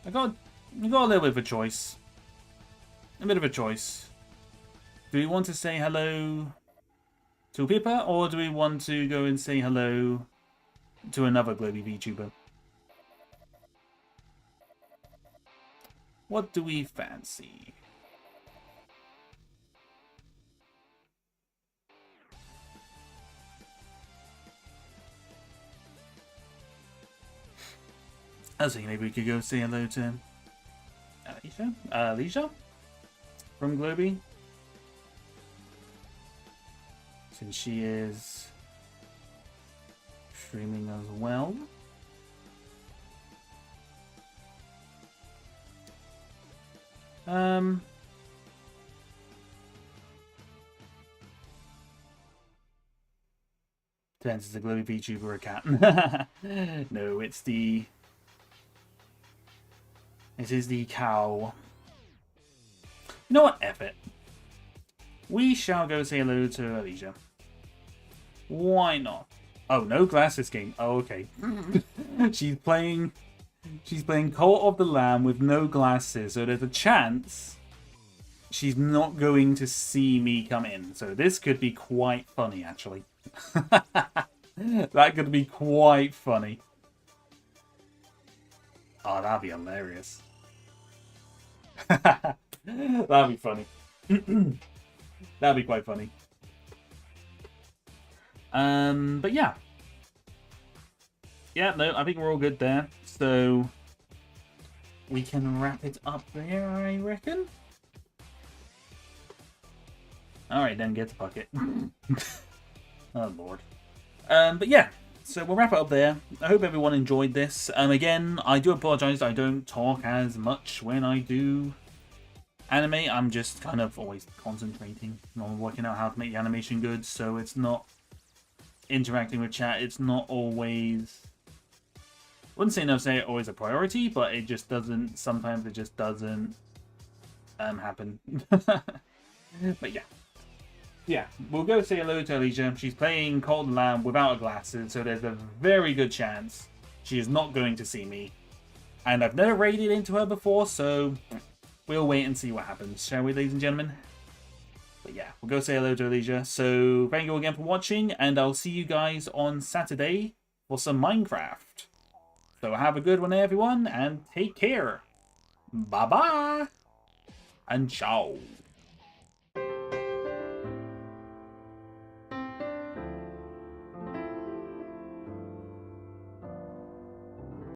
I got a little bit of a choice. A bit of a choice. Do we want to say hello to Pippa, or do we want to go and say hello to another Globy VTuber. What do we fancy? I was thinking maybe we could go say hello to Alicia from Globy. Since she is streaming as well. Depends, it's a Globy VTuber or a cat. No, it's the... It is the cow. You know what? F it. We shall go say hello to Alicia. Why not? Oh, no glasses game. Oh, okay. She's playing Cult of the Lamb with no glasses, so there's a chance she's not going to see me come in. So this could be quite funny, actually. That could be quite funny. Oh, that'd be hilarious. That'd be funny. That'd be quite funny. But yeah. Yeah, no, I think we're all good there. So we can wrap it up there, I reckon. Alright, then get the bucket. Oh, Lord. But yeah, so we'll wrap it up there. I hope everyone enjoyed this. Again, I do apologise I don't talk as much when I do animate. I'm just kind of always concentrating on working out how to make the animation good, so it's not interacting with chat. It's not always... I wouldn't say no, say always a priority, but it just doesn't... Sometimes it just doesn't happen. But yeah. Yeah, we'll go say hello to Alicia. She's playing Cold Lamb without glasses, so there's a very good chance she is not going to see me. And I've never raided into her before, so we'll wait and see what happens, shall we, ladies and gentlemen? But yeah, we'll go say hello to Alicia. So thank you again for watching, and I'll see you guys on Saturday for some Minecraft. So have a good one, everyone, and take care. Bye-bye. And ciao.